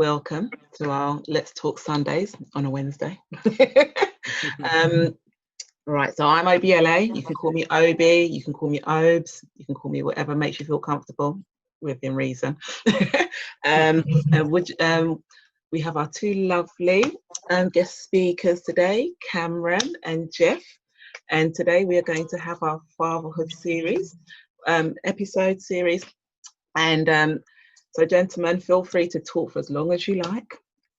welcome to our Let's Talk Sundays on a Wednesday. Right, so I'm Obiele. You can call me Obi, you can call me Obes, you can call me whatever makes you feel comfortable within reason. And we have our two lovely guest speakers today, Cameron and Jeff. And today we are going to have our fatherhood series, episode series. And so gentlemen, feel free to talk for as long as you like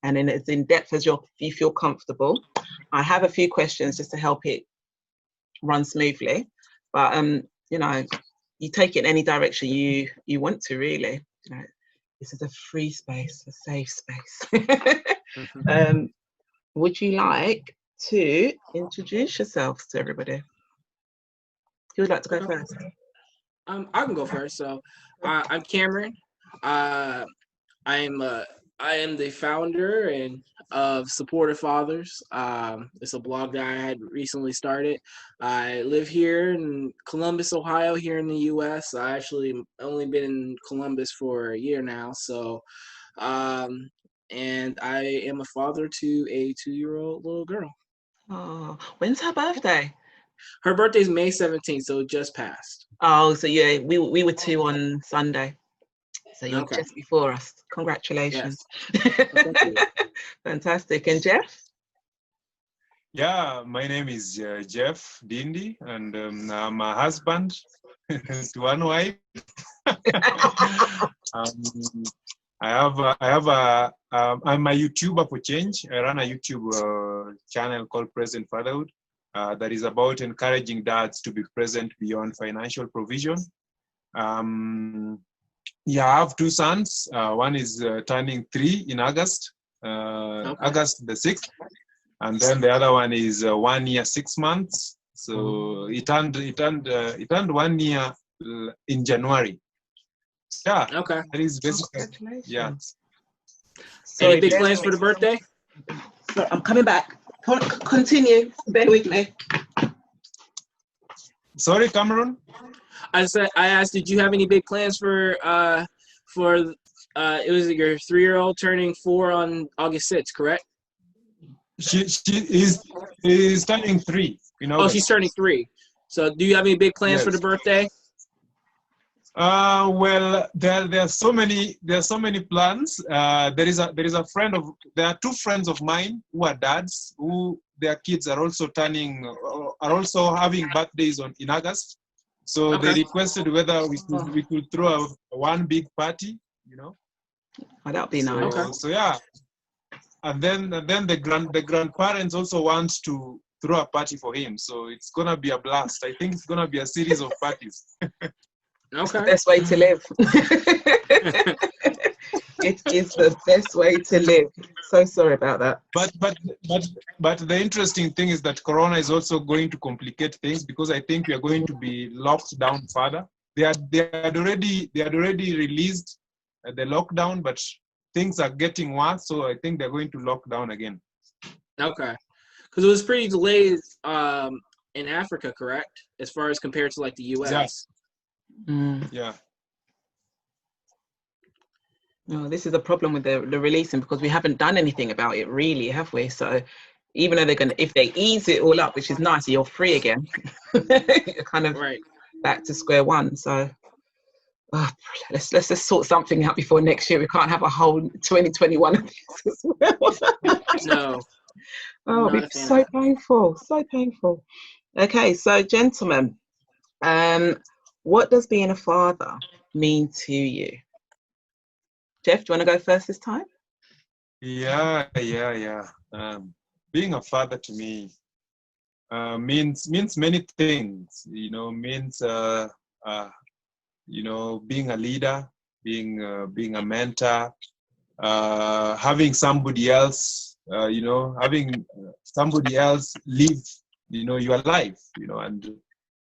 and in as in depth as you feel comfortable. I have a few questions just to help it run smoothly, but you know, you take it in any direction you want to, really. You know, this is a free space, a safe space. Would you like to introduce yourselves to everybody? Who would like to go first? I can go first. So I'm Cameron. I am the founder of Supportive Fathers. It's a blog that I had recently started. I live here in Columbus, Ohio, here in the U.S. I actually only been in Columbus for a year now. So, and I am a father to a 2-year-old little girl. Oh, when's her birthday? Her birthday's May 17th, so it just passed. Oh, so yeah, we were 2 on Sunday. So you're just before us. Congratulations. Yes. Thank you. Fantastic. And Jeff? Yeah, my name is Jeff Dindi, and I'm a husband to one wife. I'm a YouTuber for change. I run a YouTube channel called Present Fatherhood that is about encouraging dads to be present beyond financial provision. Yeah, I have 2 sons. One is turning 3 in August, August the 6th, and then the other one is 1 year 6 months. So it turned 1 year in January. Yeah. Okay. That is basically. Yeah. Sorry, any big plans for the birthday? I'm coming back. Continue. Bear with me. Sorry, Cameron. I asked, did you have any big plans for it was your 3-year-old turning 4 on August 6th, correct? She is turning 3. Oh, she's turning 3. So do you have any big plans for the birthday? Well, there are so many plans. There are 2 friends of mine who are dads who their kids are also having birthdays in August. So they requested whether we could throw one big party, Oh, that'd be nice. Okay. So yeah, and then the grandparents also want to throw a party for him. So it's gonna be a blast. I think it's gonna be a series of parties. It's the best way to live. It is the best way to live. So sorry about that. But the interesting thing is that Corona is also going to complicate things, because I think we are going to be locked down further. They had already released the lockdown, but things are getting worse. So I think they're going to lock down again. Okay, because it was pretty delayed in Africa, correct? As far as compared to like the U.S. Yes. Yeah. No, this is a problem with the releasing, because we haven't done anything about it, really, have we? So even though if they ease it all up, which is nice, you're free again. You're kind of back to square one. So let's just sort something out before next year. We can't have a whole 2021 of this as well. No. Oh, it'd be so painful, so painful. Okay, so gentlemen, what does being a father mean to you? Jeff, do you want to go first this time? Yeah. Being a father to me means many things. Means being a leader, being a mentor, having somebody else, having somebody else live, your life, and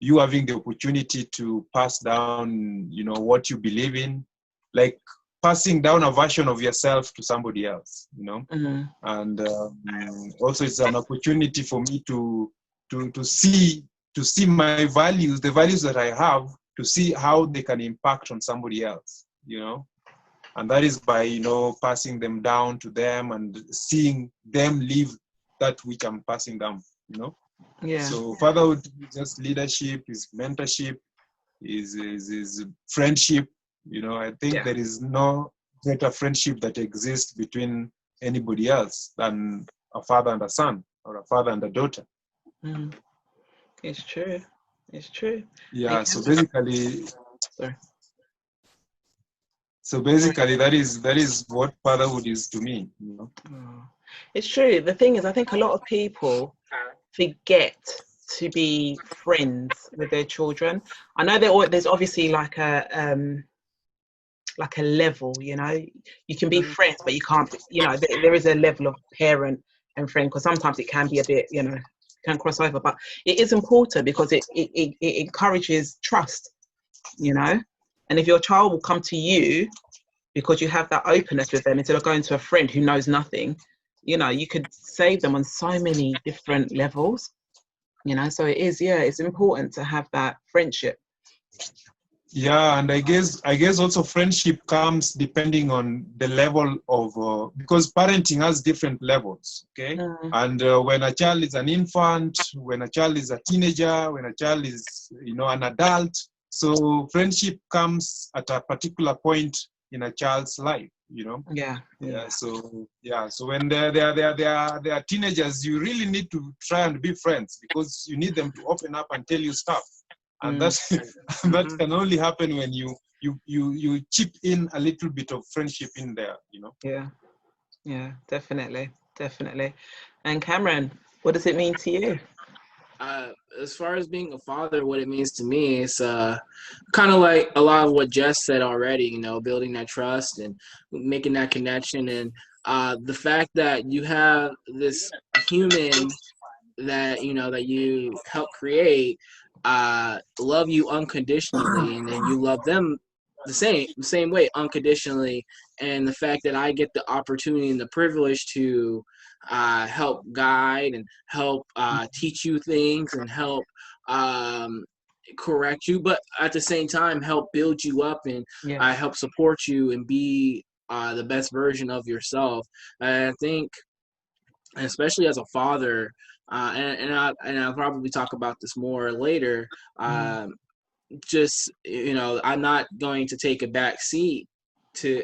you having the opportunity to pass down, what you believe in, like passing down a version of yourself to somebody else, and also it's an opportunity for me to see my the values that I have, to see how they can impact on somebody else, And that is by, you know, passing them down to them and seeing them live that which I'm passing down, you know. Yeah. So fatherhood is just leadership, is mentorship, is friendship. You know, I think there is no greater friendship that exists between anybody else than a father and a son, or a father and a daughter. Mm. It's true. It's true. Yeah. So basically, that is what fatherhood is to me. You know. Oh, it's true. The thing is, I think a lot of people forget to be friends with their children. I know there's obviously like a level, you know. You can be friends, but you can't. You know, there is a level of parent and friend, because sometimes it can be a bit, you know, can cross over. But it is important because it encourages trust, you know. And if your child will come to you because you have that openness with them instead of going to a friend who knows nothing, you know, you could save them on so many different levels, you know. So it is, yeah, it's important to have that friendship. Yeah, and I guess also friendship comes depending on the level of because parenting has different levels, okay? And when a child is an infant, when a child is a teenager, when a child is, you know, an adult, so friendship comes at a particular point in a child's life, you know. So when they are teenagers, you really need to try and be friends, because you need them to open up and tell you stuff, and that can only happen when you chip in a little bit of friendship in there, you know. Yeah, definitely. And Cameron, what does it mean to you? As far as being a father, what it means to me is kind of like a lot of what Jess said already, you know, building that trust and making that connection. And the fact that you have this human that, you know, that you help create, love you unconditionally, and then you love them the same way, unconditionally. And the fact that I get the opportunity and the privilege to help guide and help teach you things and help correct you, but at the same time help build you up and help support you and be the best version of yourself. And I think, especially as a father, and I'll probably talk about this more later, just, you know, I'm not going to take a back seat to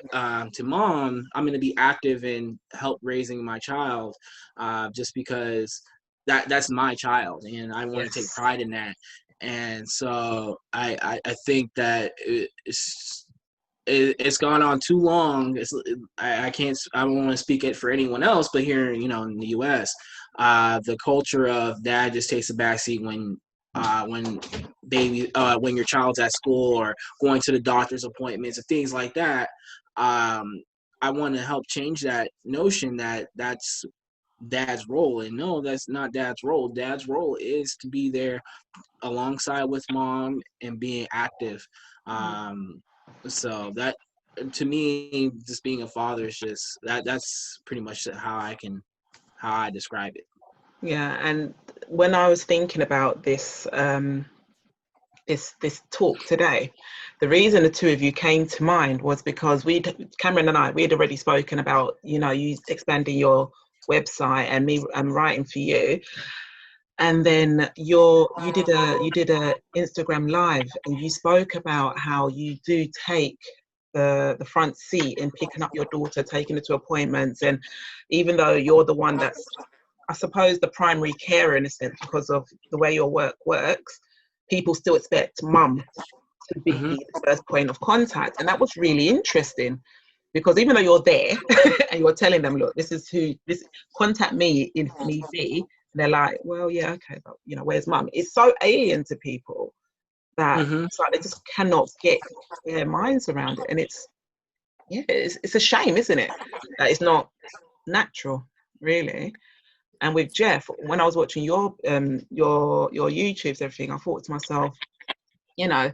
mom. I'm going to be active in help raising my child, just because that's my child, and I want to take pride in that. And so I think that it's gone on too long. I don't want to speak it for anyone else, but here, you know, in the U.S., the culture of dad just takes a backseat when your child's at school or going to the doctor's appointments and things like that. I want to help change that notion that that's dad's role. And no, that's not dad's role. Dad's role is to be there alongside with mom and being active. So that, to me, just being a father is just that's pretty much how I describe it. Yeah, and when I was thinking about this this talk today, the reason the two of you came to mind was because Cameron and I, we had already spoken about, you know, you expanding your website and me writing for you. And then you did a Instagram live, and you spoke about how you do take the front seat in picking up your daughter, taking her to appointments, and even though you're the one that's, I suppose, the primary carer in a sense, because of the way your work works, people still expect mum to be the first point of contact. And that was really interesting, because even though you're there and you're telling them, look, this, contact me if need be, they're like, well, yeah, okay, but, you know, where's mum? It's so alien to people that it's like they just cannot get their minds around it. And it's a shame, isn't it, that it's not natural, really. And with Jeff, when I was watching your YouTubes, everything, I thought to myself, you know,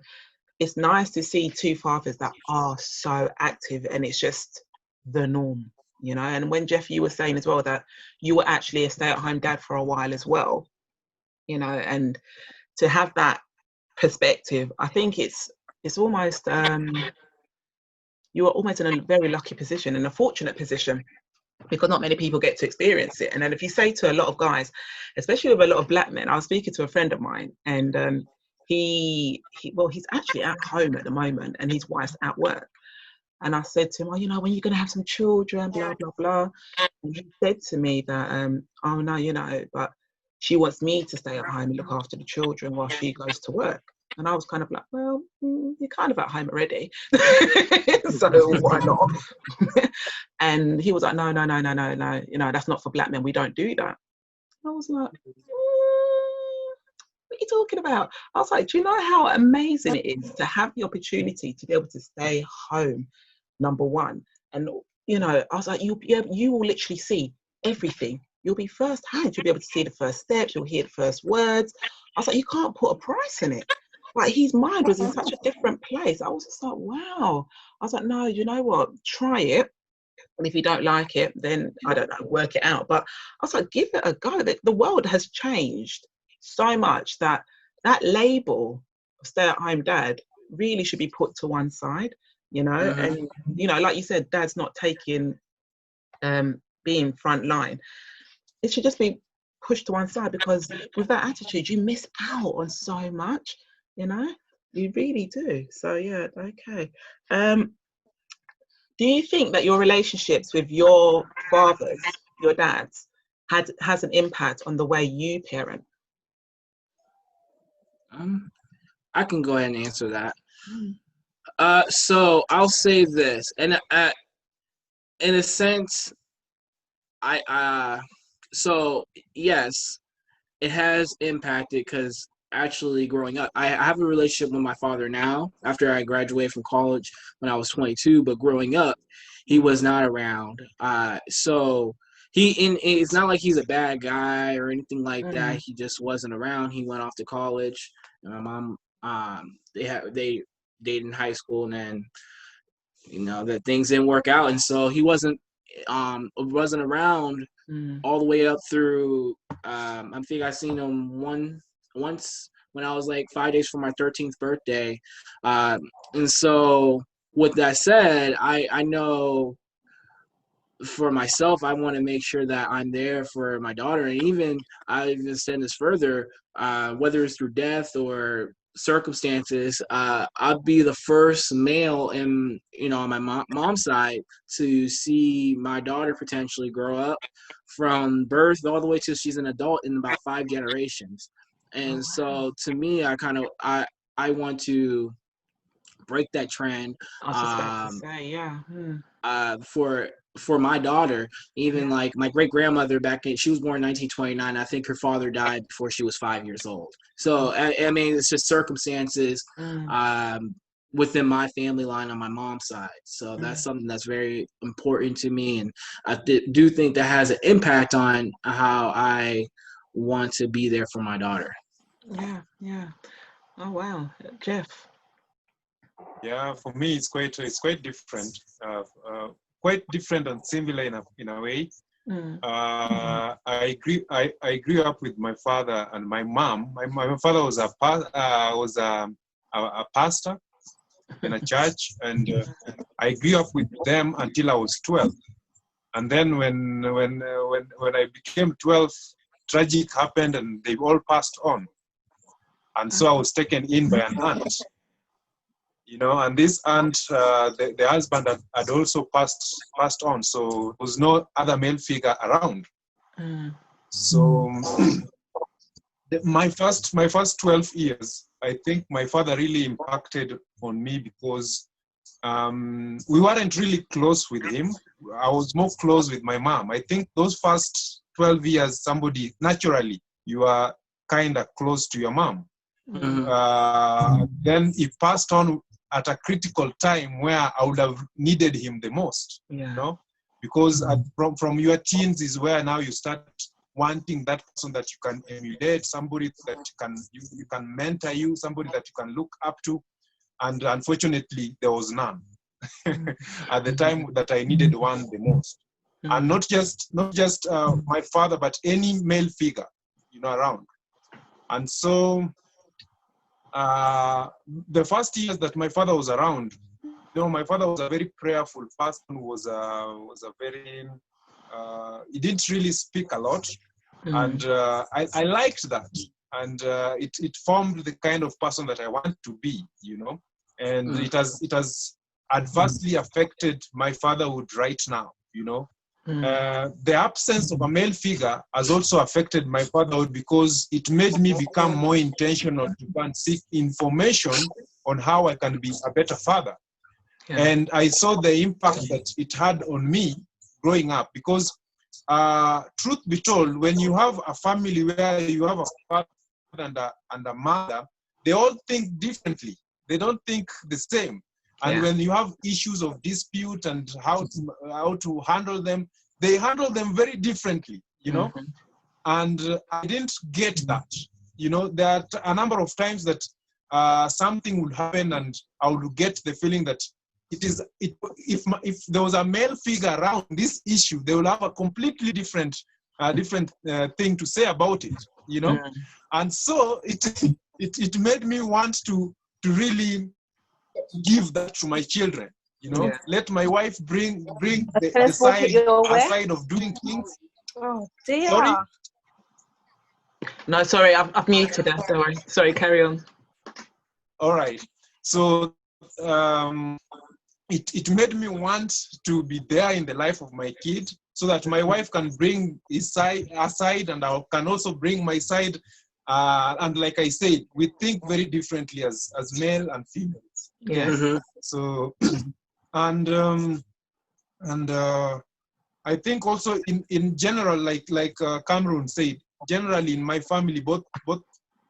it's nice to see two fathers that are so active, and it's just the norm, you know. And when Jeff, you were saying as well that you were actually a stay-at-home dad for a while as well, you know, and to have that perspective, I think it's almost you are almost in a very lucky position, in a fortunate position, because not many people get to experience it. And then if you say to a lot of guys, especially with a lot of black men, I was speaking to a friend of mine, and he's actually at home at the moment, and his wife's at work. And I said to him, "Oh, you know, when you're going to have some children, blah blah blah." And he said to me that, "Oh no, you know, but she wants me to stay at home and look after the children while she goes to work." And I was kind of like, "Well, you're kind of at home already, so why not?" And he was like, "No, no, no, no, no, no. You know, that's not for black men. We don't do that." I was like, "What are you talking about?" I was like, "Do you know how amazing it is to have the opportunity to be able to stay home, number one?" And, you know, I was like, you will literally see everything. You'll be first hand. You'll be able to see the first steps. You'll hear the first words. I was like, you can't put a price in it. Like, his mind was in such a different place. I was just like, wow. I was like, no, you know what? Try it. And if you don't like it, then I don't know, work it out. But I was like, give it a go. The world has changed so much that that label of stay-at-home dad really should be put to one side, you know. Mm-hmm. And, you know, like you said, dad's not taking being front line. It should just be pushed to one side, because with that attitude, you miss out on so much, you know. You really do. So yeah, okay. Do you think that your relationships with your fathers, your dads, has an impact on the way you parent? I can go ahead and answer that. So I'll say this, and in a sense, so yes, it has impacted, because actually growing up, I have a relationship with my father now after I graduated from college when I was 22, but growing up, he was not around. So it's not like he's a bad guy or anything like that. He just wasn't around. He went off to college, and my mom, they dated in high school, and then, you know, that things didn't work out, and so he wasn't around all the way up through. I think I seen him once when I was like 5 days for my 13th birthday, and so with that said, I know for myself, I want to make sure that I'm there for my daughter, and even I even extend this further, whether it's through death or circumstances, I'll be the first male in, you know, on my mom's side to see my daughter potentially grow up from birth all the way till she's an adult in about 5 generations. And so to me, I want to break that trend. I was just about to say, yeah. For my daughter, even like my great grandmother she was born in 1929. I think her father died before she was 5 years old. So I mean, it's just circumstances within my family line on my mom's side. So that's something that's very important to me, and I do think that has an impact on how I want to be there for my daughter. Yeah. Oh wow, Jeff. Yeah, for me it's quite different. Quite different and similar in a way. I grew up with my father and my mom. My father was a pastor in a church, and I grew up with them until I was 12. And then when I became 12, tragic happened, and they all passed on. And so I was taken in by an aunt. You know, and this aunt, the husband had also passed on, so there was no other male figure around. So my first 12 years, I think my father really impacted on me, because we weren't really close with him. I was more close with my mom. I think those first 12 years, naturally, you are kind of close to your mom. Then he passed on at a critical time where I would have needed him the most, you know, because from your teens is where now you start wanting that person that you can emulate, somebody that you can mentor you, somebody that you can look up to, and unfortunately there was none at the time that I needed one the most, and not just my father, but any male figure, you know, around. And so the first years that my father was around, my father was a very prayerful person, was a very, he didn't really speak a lot. And I liked that. And it formed the kind of person that I want to be, and it has adversely affected my fatherhood right now, The absence of a male figure has also affected my fatherhood because it made me become more intentional to go and seek information on how I can be a better father. Yeah. And I saw the impact that it had on me growing up because, truth be told, when you have a family where you have a father and a mother, they all think differently. They don't think the same. And when you have issues of dispute and how to handle them, they handle them very differently, And I didn't get that. There are a number of times that something would happen and I would get the feeling that if there was a male figure around this issue, they will have a completely different thing to say about it, And so it made me want to really give that to my children, Let my wife bring the side of doing things. Oh dear. Sorry? No, sorry, I've muted her. Sorry, carry on. All right. So it made me want to be there in the life of my kid so that my wife can bring his side aside and I can also bring my side. And like I said, we think very differently as male and females. Yeah. Mm-hmm. So, and I think also in general, like Cameron said, generally in my family, both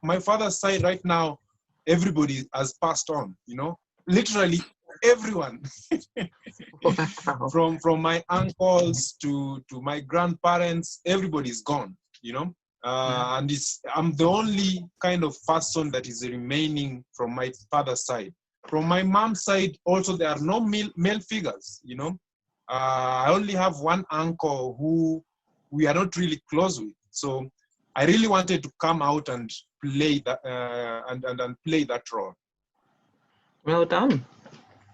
my father's side right now, everybody has passed on. Literally everyone, from my uncles to my grandparents, everybody's gone. And I'm the only kind of person that is remaining from my father's side. From my mom's side, also there are no male figures. I only have one uncle who we are not really close with. So I really wanted to come out and play that and play that role. Well done.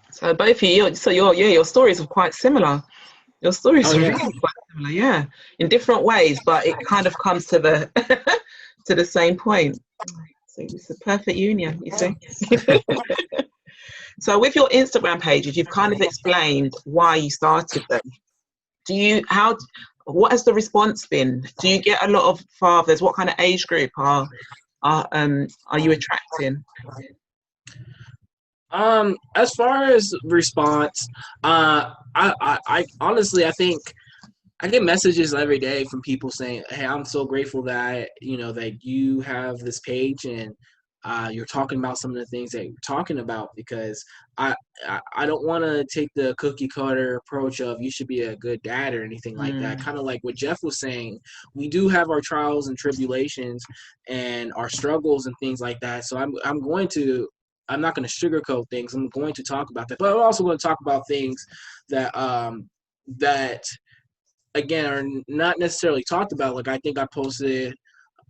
So both of you, your stories are quite similar. Your stories are really quite similar, yeah, in different ways, but it kind of comes to the to the same point. So it's a perfect union, you see. So with your Instagram pages, you've kind of explained why you started them. What has the response been? Do you get a lot of fathers? What kind of age group are you attracting? As far as response, I honestly, I think I get messages every day from people saying, "Hey, I'm so grateful that that you have this page and you're talking about some of the things that you're talking about," because I don't want to take the cookie cutter approach of you should be a good dad or anything like that. Kind of like what Jeff was saying, we do have our trials and tribulations and our struggles and things like that. So I'm not going to sugarcoat things. I'm going to talk about that, but I'm also going to talk about things that that again are not necessarily talked about. Like I think I posted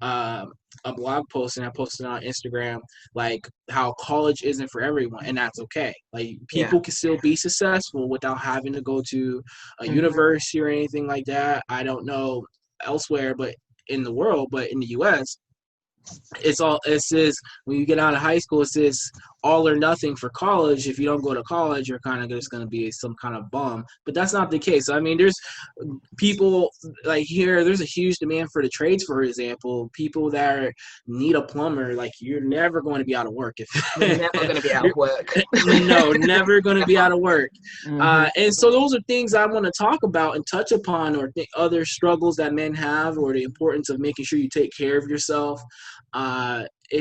a blog post and I posted on Instagram like how college isn't for everyone, and that's okay. Like people can still be successful without having to go to a university or anything like that. I don't know elsewhere, but in the world, but in the US, it says when you get out of high school, it says all or nothing for college. If you don't go to college, you're kind of just going to be some kind of bum. But that's not the case. I mean, there's people like here, there's a huge demand for the trades, for example, people that need a plumber. Like you're never going to be out of work. You're never going to be out of work. No, never going to be out of work. And so those are things I want to talk about and touch upon, or other struggles that men have, or the importance of making sure you take care of yourself.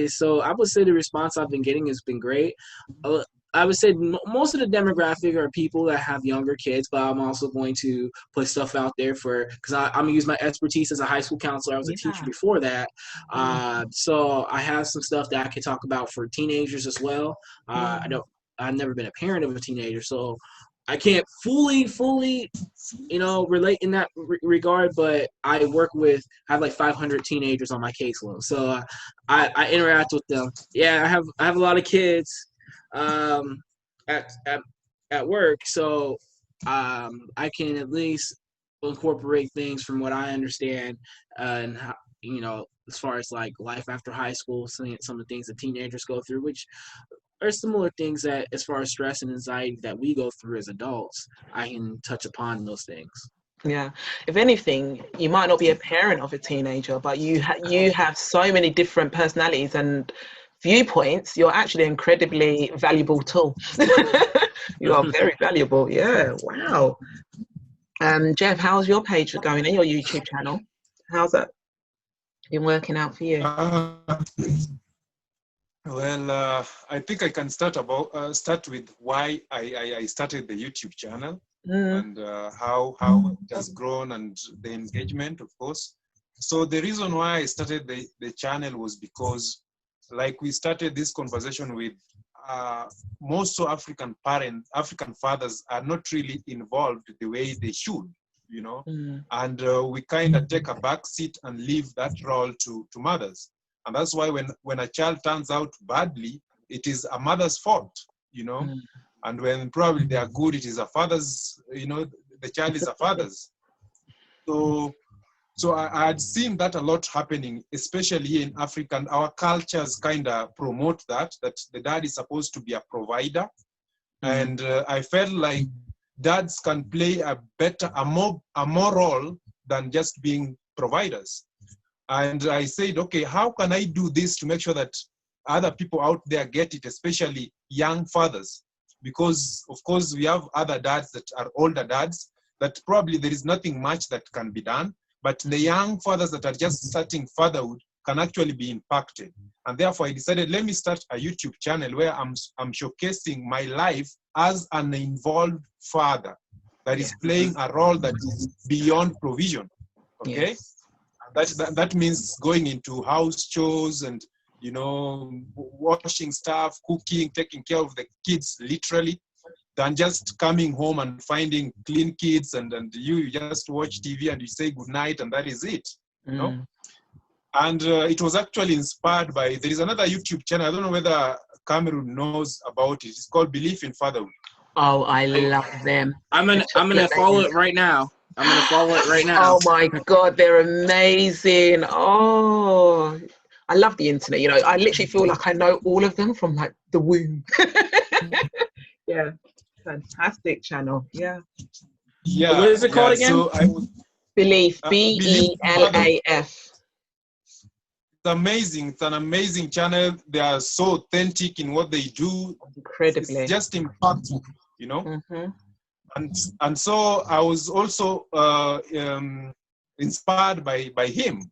So I would say the response I've been getting has been great. I would say most of the demographic are people that have younger kids, but I'm also going to put stuff out there because I'm going to use my expertise as a high school counselor. I was a teacher before that. So I have some stuff that I can talk about for teenagers as well. I've never been a parent of a teenager, so I can't fully, relate in that regard, but I have like 500 teenagers on my caseload. So I interact with them. Yeah, I have a lot of kids at at work, so I can at least incorporate things from what I understand, and how, as far as like life after high school, some of the things that teenagers go through, which are similar things that, as far as stress and anxiety that we go through as adults, I can touch upon those things. Yeah. If anything, you might not be a parent of a teenager, but you have so many different personalities and viewpoints. You're actually an incredibly valuable tool. You are very valuable. Yeah. Wow. Jeff, how's your page going in your YouTube channel? How's that been working out for you? Well, I think I can start with why I started the YouTube channel and how it has grown and the engagement, of course. So the reason why I started the channel was because, like, we started this conversation with most African fathers are not really involved the way they should, and we kind of take a back seat and leave that role to mothers. And that's why when a child turns out badly, it is a mother's fault, and when probably they are good, it is a father's, the child is a father's. So I had seen that a lot happening, especially in Africa, and our cultures kind of promote that the dad is supposed to be a provider. And I felt like dads can play a more role than just being providers. And I said, okay, how can I do this to make sure that other people out there get it, especially young fathers? Because, of course, we have other dads that are older dads that probably there is nothing much that can be done. But the young fathers that are just starting fatherhood can actually be impacted. And therefore, I decided, let me start a YouTube channel where I'm showcasing my life as an involved father that is playing a role that is beyond provision. Okay? Yes. That means going into house chores and, washing stuff, cooking, taking care of the kids, literally, than just coming home and finding clean kids and you just watch TV and you say good night and that is it, And it was actually inspired by, there is another YouTube channel, I don't know whether Cameroon knows about it. It's called Belief in Fatherhood. Oh, I love them. I'm gonna follow it right now. Oh my God, they're amazing. Oh, I love the internet. I literally feel like I know all of them from like the womb. Yeah. Fantastic channel. Yeah. What is it called again? So Belief. BELAF. It's amazing. It's an amazing channel. They are so authentic in what they do. Incredibly. It's just impactful, And so I was also inspired by him,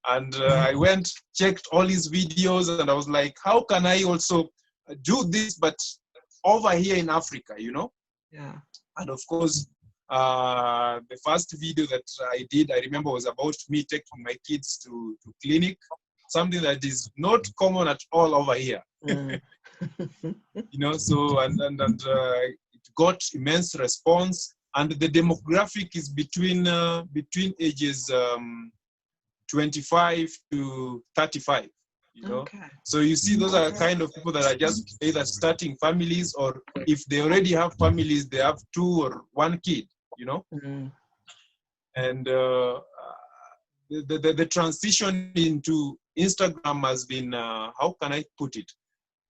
And I went, checked all his videos, and I was like, how can I also do this, but over here in Africa, Yeah. And of course, the first video that I did, I remember, was about me taking my kids to clinic, something that is not common at all over here. So and it got immense response, and the demographic is between ages 25 to 35. Okay. So you see, those are kind of people that are just either starting families, or if they already have families, they have 2 or 1 kid, And the transition into Instagram has been, how can I put it?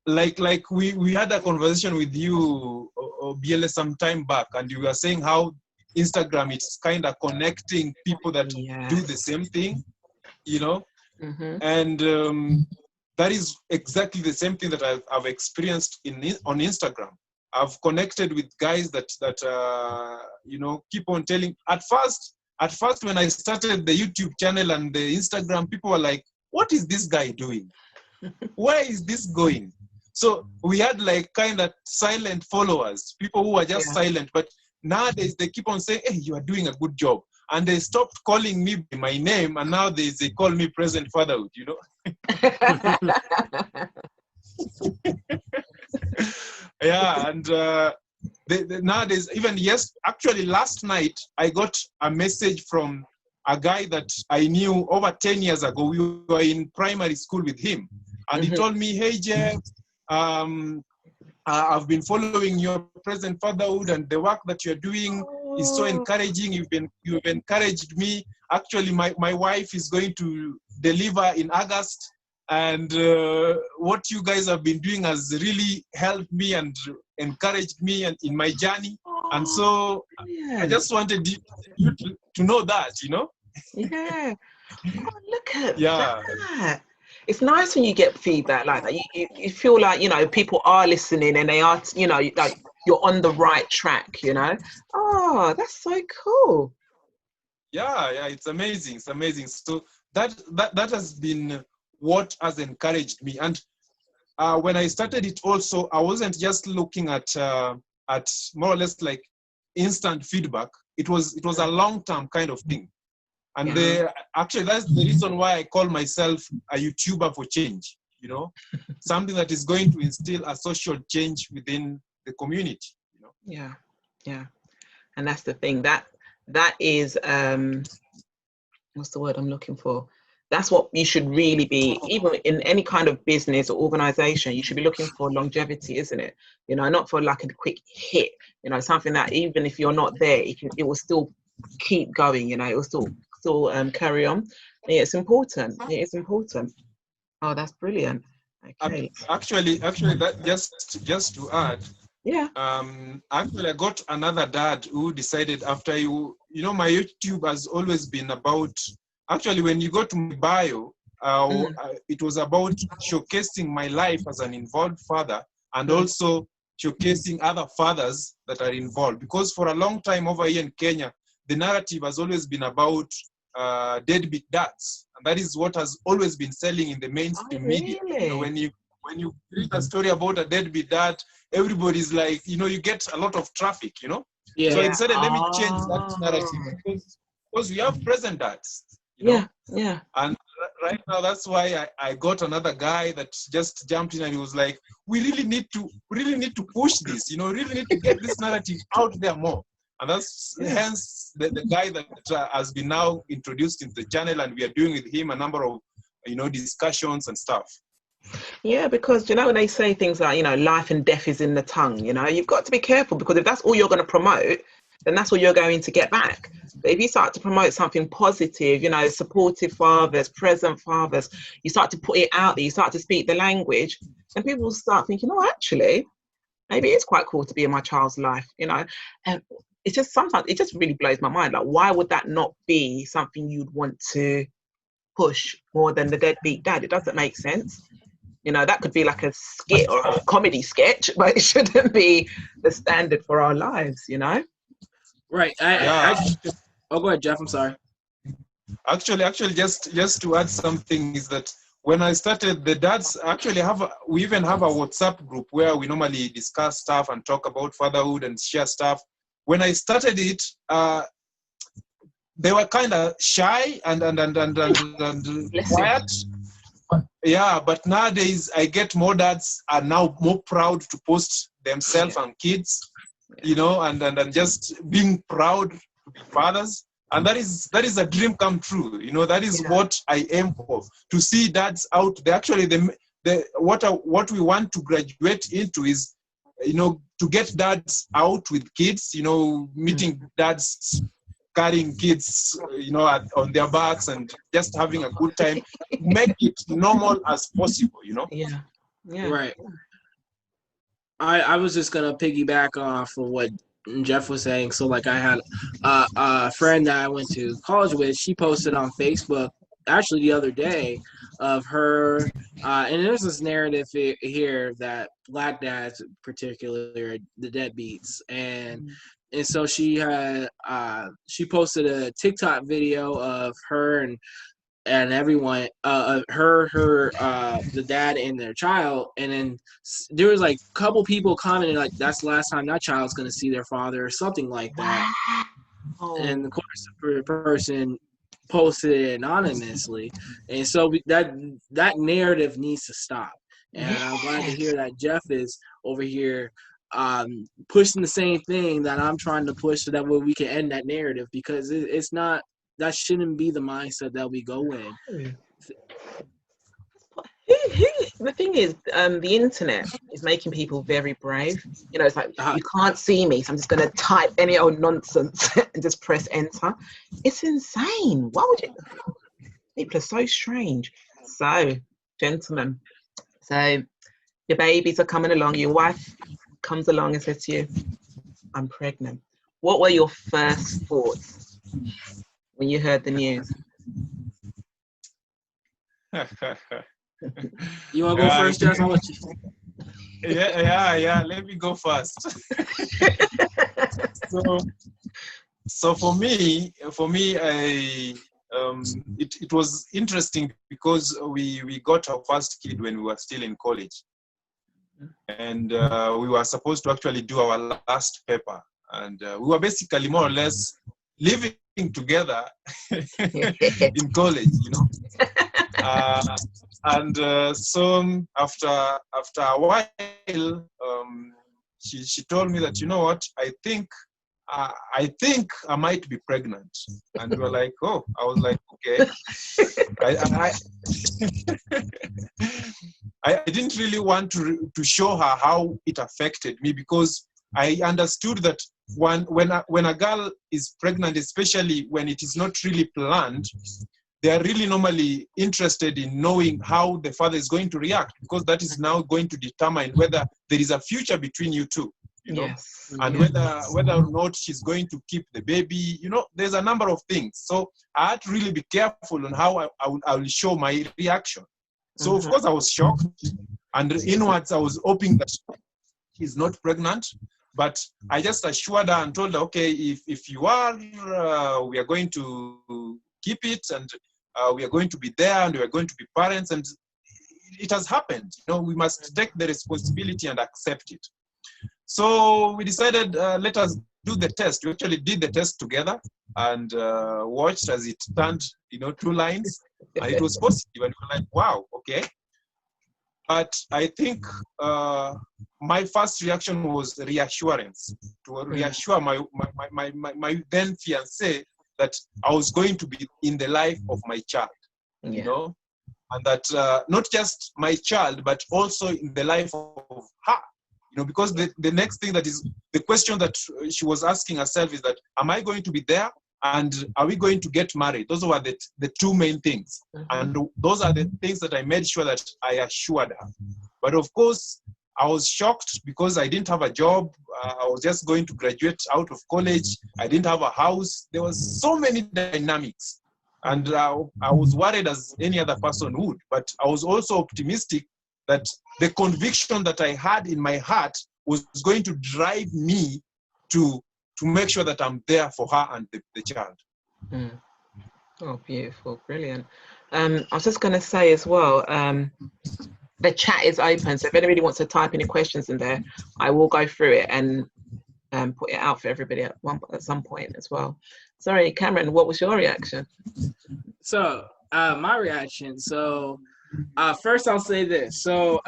Like we had a conversation with you, Obiele, some time back, and you were saying how Instagram is kind of connecting people that do the same thing, And that is exactly the same thing that I've experienced on Instagram. I've connected with guys that keep on telling. At first, when I started the YouTube channel and the Instagram, people were like, "What is this guy doing? Where is this going?" So we had like kind of silent followers, people who are just silent. But nowadays they keep on saying, "Hey, you are doing a good job." And they stopped calling me by my name, and now they call me Present Fatherhood, Yeah, and nowadays, even actually last night, I got a message from a guy that I knew over 10 years ago. We were in primary school with him. And he told me, "Hey, Jeff, I've been following your Present Fatherhood, and the work that you're doing is so encouraging. You've encouraged me. Actually, my wife is going to deliver in August, and what you guys have been doing has really helped me and encouraged me and in my journey. And so I just wanted you to know that, you know. Yeah. Oh, look at that. It's nice when you get feedback like that. You feel like, you know, people are listening and they are, you know, like you're on the right track, you know. Oh, that's so cool. Yeah, it's amazing. It's amazing. So that has been what has encouraged me. And when I started it also, I wasn't just looking at more or less like instant feedback. It was a long-term kind of thing. And actually, that's the reason why I call myself a YouTuber for change, you know, something that is going to instill a social change within the community, you know. Yeah. And that's the thing. That is, what's the word I'm looking for? That's what you should really be, even in any kind of business or organization, you should be looking for longevity, isn't it? You know, not for like a quick hit, you know, something that even if you're not there, it will still keep going, you know, it will still carry on. Yeah, it's important. It is important. Oh, that's brilliant. Okay. Actually, that just to add. Yeah. Actually, I got another dad who decided after my YouTube has always been about. Actually, when you go to my bio, it was about showcasing my life as an involved father and also showcasing other fathers that are involved. Because for a long time over here in Kenya, the narrative has always been about deadbeat dads, and that is what has always been selling in the mainstream media. You know, when you read a story about a deadbeat dad, everybody's like, you know, you get a lot of traffic, you know. Yeah. So I decided, let me change that narrative because we have present dads, you know. Yeah. And right now, that's why I got another guy that just jumped in and he was like, we really need to push this, you know, really need to get this narrative out there more. And that's hence the guy that has been now introduced into the channel, and we are doing with him a number of, you know, discussions and stuff. Yeah, because, you know, when they say things like, you know, life and death is in the tongue, you know, you've got to be careful, because if that's all you're going to promote, then that's all you're going to get back. But if you start to promote something positive, you know, supportive fathers, present fathers, you start to put it out there, you start to speak the language, and people will start thinking, oh, actually, maybe it's quite cool to be in my child's life, you know. And it's just sometimes, it just really blows my mind. Like, why would that not be something you'd want to push more than the deadbeat dad? It doesn't make sense. You know, that could be like a skit or a comedy sketch, but it shouldn't be the standard for our lives, you know? Right. Go ahead, Jeff. I'm sorry. Actually, just to add something is that when I started, the dads actually we even have a WhatsApp group where we normally discuss stuff and talk about fatherhood and share stuff. When I started it, they were kind of shy and quiet. Yeah, but nowadays I get more dads are now more proud to post themselves and kids, you know, and just being proud to be fathers. And that is a dream come true. You know, that is what I aim for, to see dads out there. Actually, what we want to graduate into is, you know, to get dads out with kids, you know, meeting dads carrying kids, you know, on their backs and just having a good time. Make it normal as possible, you know? Yeah. Right. I was just going to piggyback off of what Jeff was saying. So, like, I had a friend that I went to college with. She posted on Facebook, actually the other day, of her, and there's this narrative here that Black dads, particularly, are the deadbeats, and so she had she posted a TikTok video of her and everyone, the dad and their child, and then there was like a couple people commenting like, that's the last time that child's gonna see their father or something like that. And of course the person posted it anonymously, and so that narrative needs to stop. And I'm glad to hear that Jeff is over here pushing the same thing that I'm trying to push, so that way we can end that narrative, because it's not, that shouldn't be the mindset that we go in. The thing is, the internet is making people very brave. You know, it's like, you can't see me, so I'm just going to type any old nonsense and just press enter. It's insane. Why would you? People are so strange. So, gentlemen, so your babies are coming along. Your wife comes along and says to you, I'm pregnant. What were your first thoughts when you heard the news? You want to go first, Jess? I'll let you. Yeah. Let me go first. So for me, it was interesting because we got our first kid when we were still in college, and we were supposed to actually do our last paper, and we were basically more or less living together in college, you know. So after a while, she told me that, you know what, I think I might be pregnant. And we were like, oh, I was like, okay. I didn't really want to show her how it affected me, because I understood that when a girl is pregnant, especially when it is not really planned, they are really normally interested in knowing how the father is going to react, because that is now going to determine whether there is a future between you two, you know, and whether or not she's going to keep the baby, you know, there's a number of things. So I had to really be careful on how I will show my reaction. So of course I was shocked, and inwards I was hoping that she's not pregnant. But I just assured her and told her, okay, if you are, we are going to keep it, and we are going to be there, and we are going to be parents, and it has happened. You know, we must take the responsibility and accept it. So we decided, let us do the test. We actually did the test together and watched as it turned, you know, 2 lines, and it was positive, and we were like, wow, okay. But I think my first reaction was reassurance, to reassure my then fiancé that I was going to be in the life of my child, you know, and that not just my child, but also in the life of her, you know, because the next thing that is the question that she was asking herself is that, am I going to be there? And are we going to get married? Those were the 2 main things. And those are the things that I made sure that I assured her. But of course, I was shocked because I didn't have a job. I was just going to graduate out of college. I didn't have a house. There was so many dynamics. And I was worried as any other person would. But I was also optimistic that the conviction that I had in my heart was going to drive me to make sure that I'm there for her and the child. Oh, beautiful. Brilliant. I was just going to say as well, the chat is open. So if anybody wants to type any questions in there, I will go through it and put it out for everybody at some point as well. Sorry, Cameron, what was your reaction? So my reaction. So first I'll say this. So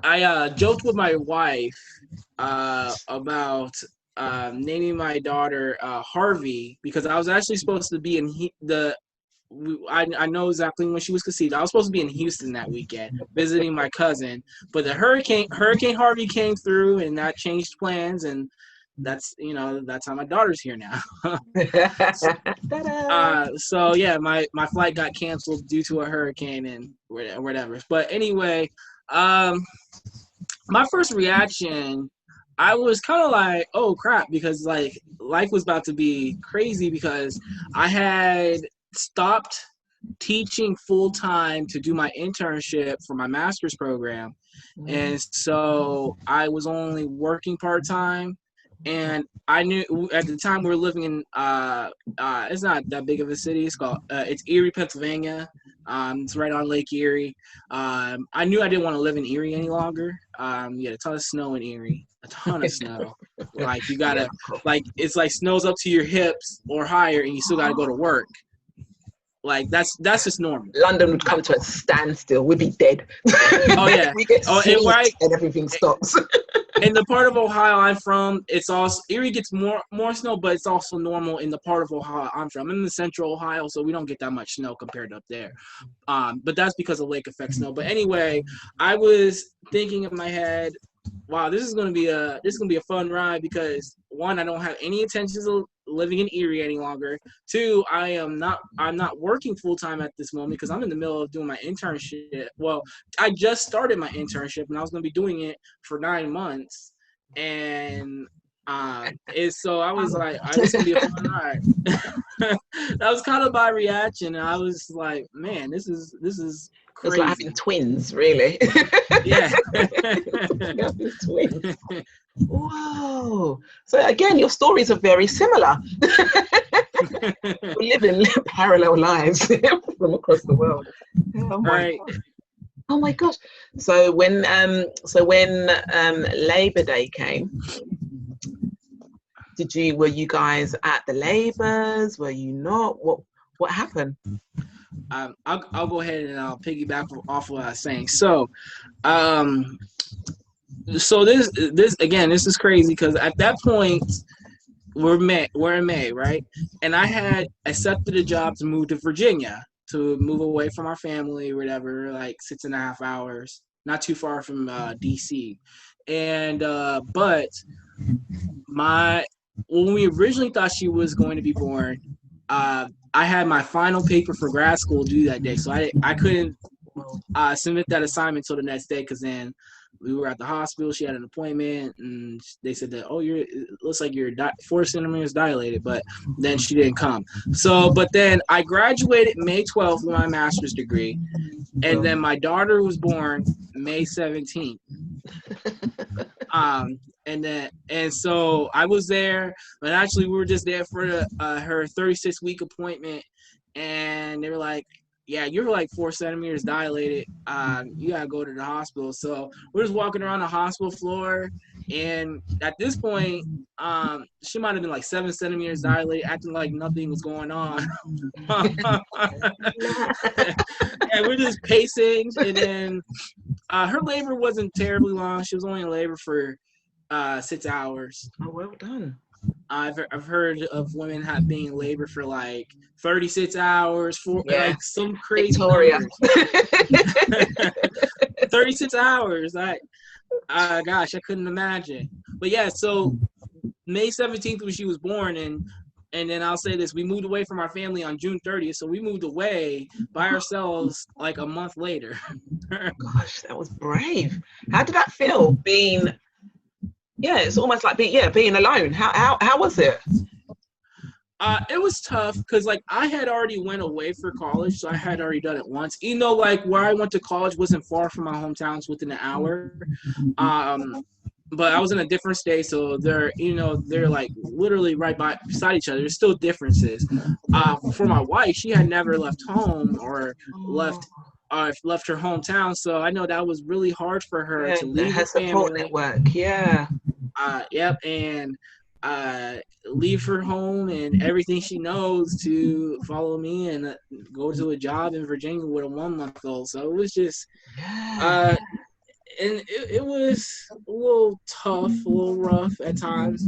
I joked with my wife about naming my daughter Harvey, because I was actually supposed to be in I know exactly when she was conceived. I was supposed to be in Houston that weekend visiting my cousin, but the Hurricane Harvey came through, and that changed plans, and that's how my daughter's here now. So yeah, my flight got canceled due to a hurricane and whatever. But anyway, my first reaction, I was kind of like, oh crap, because like life was about to be crazy, because I had stopped teaching full time to do my internship for my master's program. And so I was only working part-time, and I knew at the time we were living in it's not that big of a city. It's Erie, Pennsylvania. It's right on Lake Erie. I knew I didn't want to live in Erie any longer. You had a ton of snow in Erie, a ton of snow. Like you gotta, like it's like snow's up to your hips or higher, and you still gotta go to work. Like that's just normal. London would come to a standstill. We'd be dead. Oh yeah. We get and and everything stops. in the part of Ohio I'm from, it's also Erie gets more snow, but it's also normal in the part of Ohio I'm from. I'm in the central Ohio, so we don't get that much snow compared to up there. But that's because of lake effect snow. But anyway, I was thinking in my head, wow, this is gonna be a fun ride because one, I don't have any intentions of living in Erie any longer. Two, I'm not working full time at this moment because I'm in the middle of doing my internship. Well, I just started my internship and I was gonna be doing it for 9 months, and so I was like, this is gonna be a fun ride. That was kind of my reaction, and I was like, man, this is crazy. It's like having twins, really. Yeah. Twins. Whoa. So again, your stories are very similar. We're living parallel lives from across the world. Oh my gosh. Oh my gosh. So when Labor Day came, were you guys at the labors? Were you not? What happened? I'll go ahead and I'll piggyback off what I was saying. So, this again, this is crazy because at that point we're in May, right? And I had accepted a job to move to Virginia, to move away from our family, or whatever, like 6.5 hours, not too far from DC. And but when we originally thought she was going to be born, I had my final paper for grad school due that day, so I couldn't submit that assignment till the next day because then we were at the hospital. She had an appointment, and they said that, it looks like you're 4 centimeters dilated, but then she didn't come. So, but then I graduated May 12th with my master's degree, and then my daughter was born May 17th. And so I was there, but actually we were just there for her 36-week appointment, and they were like, yeah, you're like 4 centimeters dilated. You gotta go to the hospital. So we're just walking around the hospital floor, and at this point, she might have been like 7 centimeters dilated, acting like nothing was going on. And we're just pacing, and then her labor wasn't terribly long. She was only in labor for 6 hours. Oh, well done. I've heard of women being in labor for like 36 hours, like some crazy Victoria. 36 hours. Gosh, I couldn't imagine. But yeah, so May 17th when she was born, and then I'll say this: we moved away from our family on June 30th, so we moved away by ourselves like a month later. Gosh, that was brave. How did that feel being? Yeah, it's almost like being alone. How was it? It was tough because like I had already went away for college, so I had already done it once. You know, like where I went to college wasn't far from my hometown, it's within an hour. But I was in a different state, so they're like literally right beside each other. There's still differences. For my wife, she had never left home or left her hometown, so I know that was really hard for her to leave her support family. Network. Yep, and leave her home and everything she knows to follow me and go to a job in Virginia with a 1-month-old. So it was just, and it was a little tough, a little rough at times,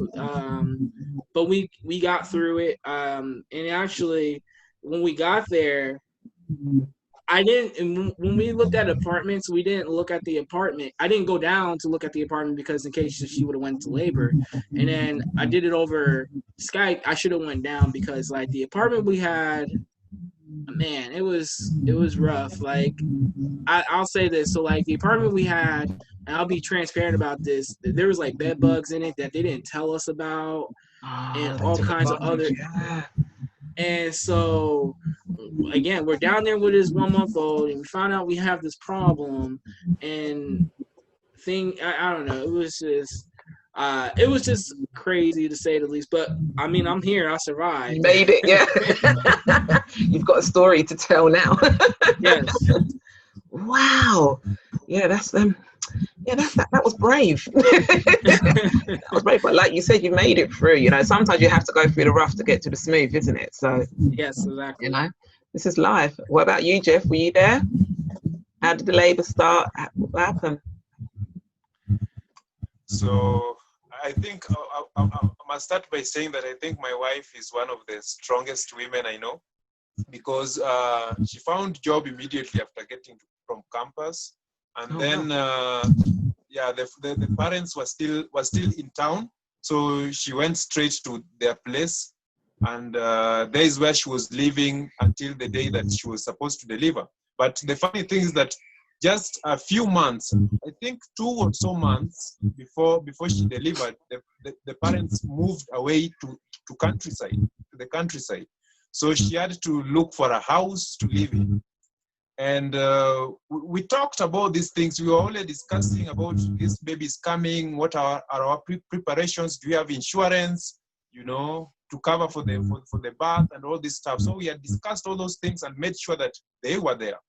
but we got through it. And actually, when we got there, when we looked at apartments, we didn't look at the apartment. I didn't go down to look at the apartment because in case she would have went to labor. And then I did it over Skype. I should have went down because like the apartment we had, man, it was rough. Like I'll say this. So like the apartment we had, and I'll be transparent about this, there was like bed bugs in it that they didn't tell us about, and all kinds of other. Yeah. And so, again, we're down there with this 1-month-old, and we found out we have this problem. And I don't know. It was just crazy to say the least. But I mean, I'm here. I survived. You made it, yeah. You've got a story to tell now. Yes. Wow. Yeah, that was brave. That was brave, but like you said, you made it through. You know, sometimes you have to go through the rough to get to the smooth, isn't it? So yes, exactly. You know, this is life. What about you, Jeff? Were you there? How did the labor start? What happened? So I think I must start by saying that I think my wife is one of the strongest women I know, because she found job immediately after getting from campus, and then yeah, the parents were still in town, so she went straight to their place, and there is where she was living until the day that she was supposed to deliver. But the funny thing is that just a few months, I think 2 or so months before she delivered, the parents moved away to the countryside. So she had to look for a house to live in. And we talked about these things. We were already discussing about this baby's coming. What are our preparations? Do we have insurance, to cover for the birth and all this stuff? So we had discussed all those things and made sure that they were there.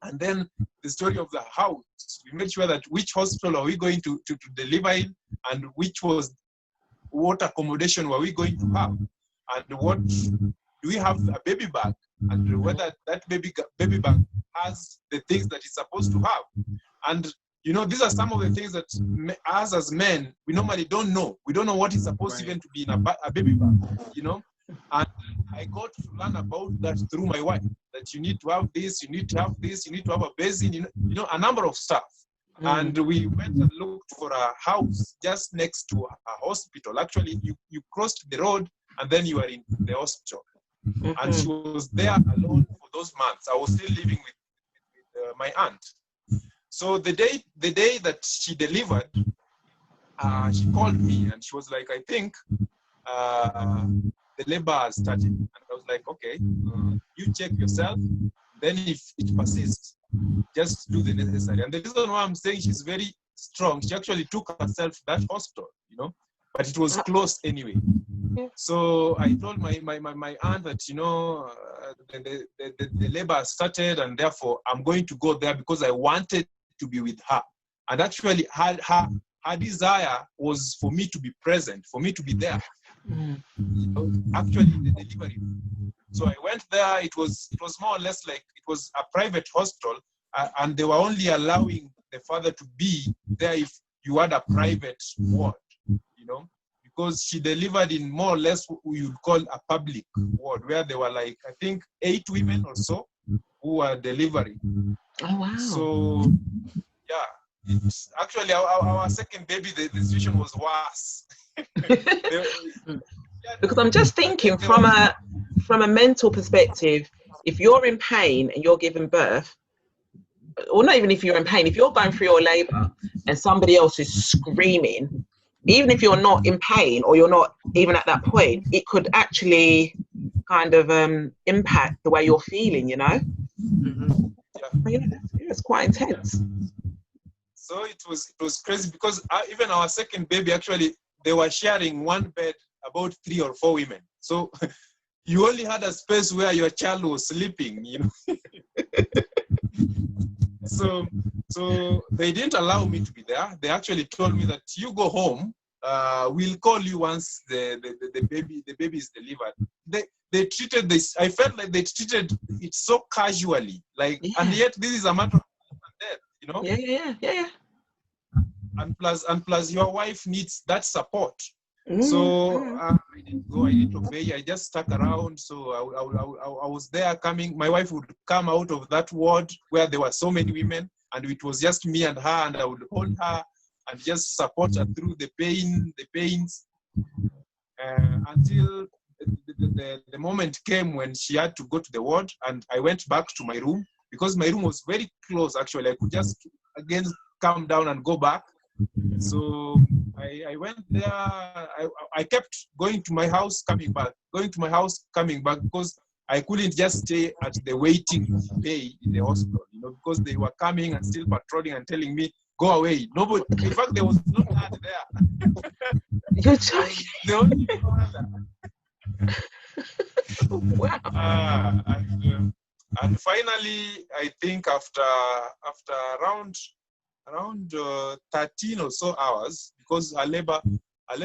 And then the story of the house, we made sure that which hospital are we going to deliver in, and what accommodation were we going to have, and what do we have a baby bag, and whether that baby bag has the things that it's supposed to have. And these are some of the things that us as men, we normally don't know. We don't know what is supposed even to be in a baby bag, And I got to learn about that through my wife, that you need to have this, you need to have this, you need to have a basin, a number of stuff. And we went and looked for a house just next to a hospital. Actually, you crossed the road and then you are in the hospital. And she was there alone for those months. I was still living with my aunt. So the day that she delivered, she called me and she was like, I think the labor has started. And I was like, okay, you check yourself. Then if it persists, just do the necessary. And the reason why I'm saying she's very strong, she actually took herself to that hospital, but it was closed anyway. So I told my aunt that, the labor started, and therefore I'm going to go there because I wanted to be with her. And actually her desire was for me to be present, for me to be there. Actually in the delivery. So I went there. It was more or less like it was a private hospital, and they were only allowing the father to be there if you had a private ward, because she delivered in more or less what we would call a public ward, where there were like, I think 8 women or so who were delivering. Oh wow. So yeah, it's actually our second baby, the situation was worse. Because I'm just thinking from a mental perspective, if you're in pain and you're giving birth, or not even if you're in pain, if you're going through your labor and somebody else is screaming, even if you're not in pain or you're not even at that point, it could actually kind of impact the way you're feeling, It's quite intense. So it was crazy because even our second baby, actually, they were sharing one bed, about 3 or 4 women. So you only had a space where your child was sleeping, So they didn't allow me to be there. They actually told me that you go home. We'll call you once the baby is delivered. They treated this. I felt like they treated it so casually, and yet this is a matter of life and death, Yeah. And plus, your wife needs that support. So I didn't go. I didn't obey. I just stuck around. So I was there coming. My wife would come out of that ward where there were so many women, and it was just me and her, and I would hold her and just support her through the pains, until the moment came when she had to go to the ward, and I went back to my room because my room was very close. Actually, I could just again come down and go back. So I went there. I kept going to my house, coming back, because I couldn't just stay at the waiting bay in the hospital, because they were coming and still patrolling and telling me, go away. Nobody, in fact, there was no blood there. You're joking. The only brother. Wow. And finally, I think after around 13 or so hours, because our labor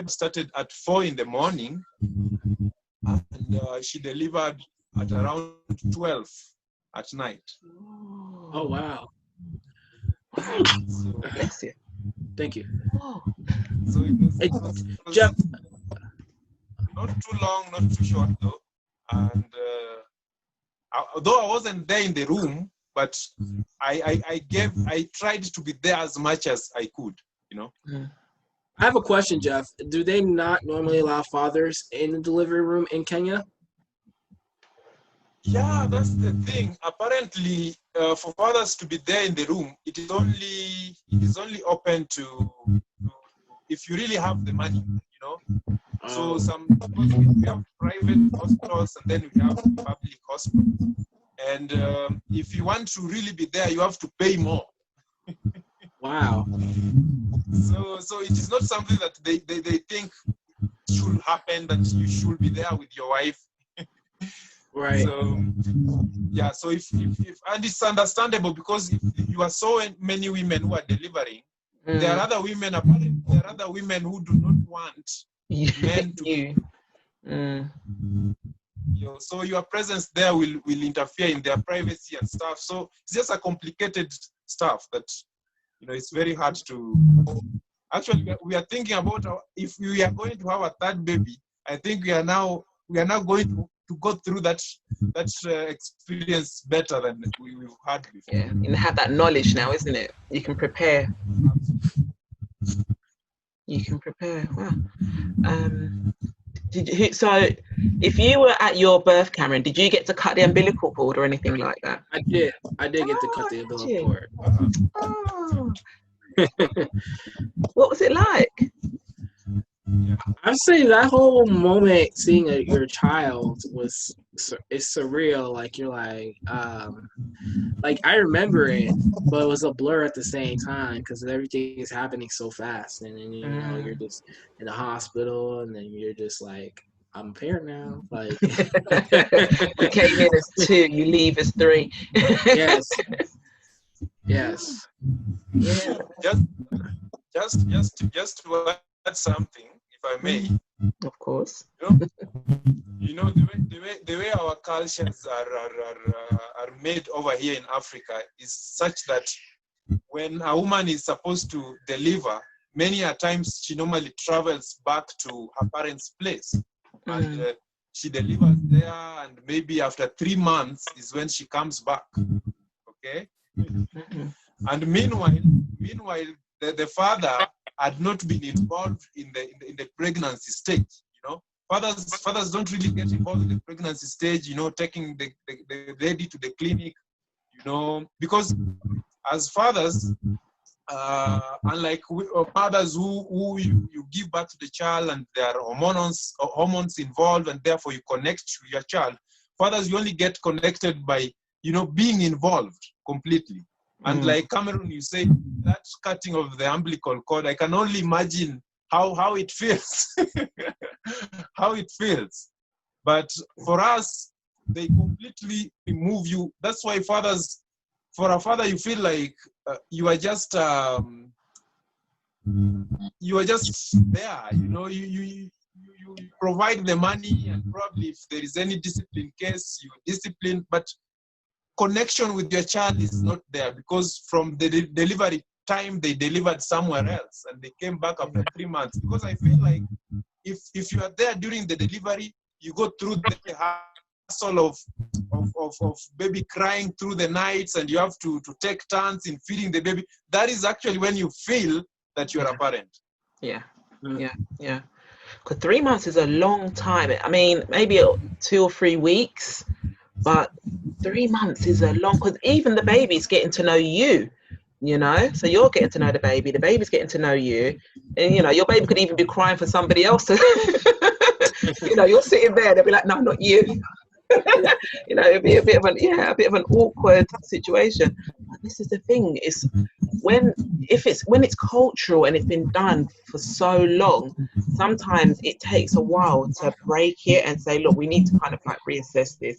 started at 4 in the morning, and she delivered at around 12 at night. Oh wow! Bless you. Thank you. Oh. So it was Jeff, not too long, not too short though. And although I wasn't there in the room, but I tried to be there as much as I could, you know. I have a question, Jeff. Do they not normally allow fathers in the delivery room in Kenya? Yeah, that's the thing. Apparently, for fathers to be there in the room, it is only open to if you really have the money, you know. So because we have private hospitals and then we have public hospitals, and if you want to really be there, you have to pay more. Wow. So it is not something that they think should happen, that you should be there with your wife. Right. So yeah, so if and it's understandable, because if you are so many women who are delivering, there are other women, apparently there are other women who do not want men to you. You know, so your presence there will interfere in their privacy and stuff. So it's just a complicated stuff that, you know, it's very hard to. Actually, we are thinking about if we are going to have a third baby. I think we are now going to go through that experience better than we've had before. Yeah, and have that knowledge now, isn't it? You can prepare. You can prepare. Wow. So if you were at your birth, Cameron, did you get to cut the umbilical cord or anything like that? I did get to cut the umbilical cord. Oh. What was it like? I'd say that whole moment seeing your child is surreal. Like you're like I remember it, but it was a blur at the same time because everything is happening so fast, and then you know you're just in the hospital, and then you're just like, I'm a parent now. Like we came in as 2, you leave as 3. Yes. Yes. Yeah. Just to add something, if I may. Of course. You know the way our cultures are made over here in Africa is such that when a woman is supposed to deliver, many a times she normally travels back to her parents' place, and she delivers there, and maybe after 3 months is when she comes back. Okay. And meanwhile, the father had not been involved in the pregnancy stage. You know, fathers don't really get involved in the pregnancy stage. You know, taking the lady to the clinic. You know, because as fathers, unlike mothers who you give birth to the child and there are hormones involved, and therefore you connect to your child. Fathers, you only get connected by, you know, being involved completely. And like Cameron, you say that cutting of the umbilical cord, I can only imagine how it feels. How it feels. But for us, they completely remove you. That's why fathers, for a father, you feel like you are just there. You know, you provide the money, and probably if there is any discipline case, you discipline, but connection with your child is not there, because from the delivery time they delivered somewhere else and they came back after 3 months. Because I feel like if you are there during the delivery, you go through the hassle of baby crying through the nights, and you have to take turns in feeding the baby. That is actually when you feel that you are a parent. Yeah. Because 3 months is a long time. I mean, maybe 2 or 3 weeks, but 3 months is a long, because even the baby's getting to know you, you know. So you're getting to know the baby's getting to know you, and you know your baby could even be crying for somebody else to, you know, you're sitting there, they'll be like, no, not you. You know, it'd be a bit of an awkward situation. But this is the thing, is when it's cultural and it's been done for so long, sometimes it takes a while to break it and say, look, we need to kind of like reassess this.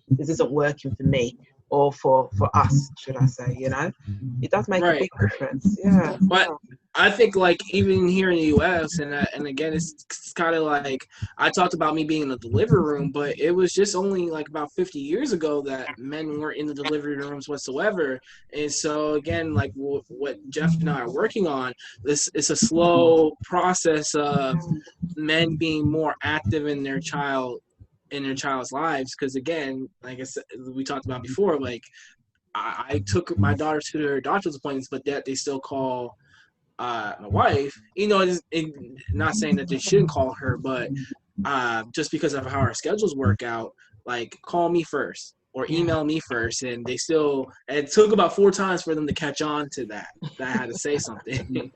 This isn't working for me, or for us, should I say, you know. It does make a big difference. Yeah. But I think like even here in the U.S. and again it's kind of like I talked about me being in the delivery room, but it was just only like about 50 years ago that men weren't in the delivery rooms whatsoever. And so again, like what Jeff and I are working on, this it's a slow process of men being more active in their child's lives. Because again, like I said, we talked about before, like I took my daughter to their doctor's appointments, but that they still call my wife, not saying that they shouldn't call her, but just because of how our schedules work out, like call me first or email me first, and it took about 4 times for them to catch on to that I had to say something.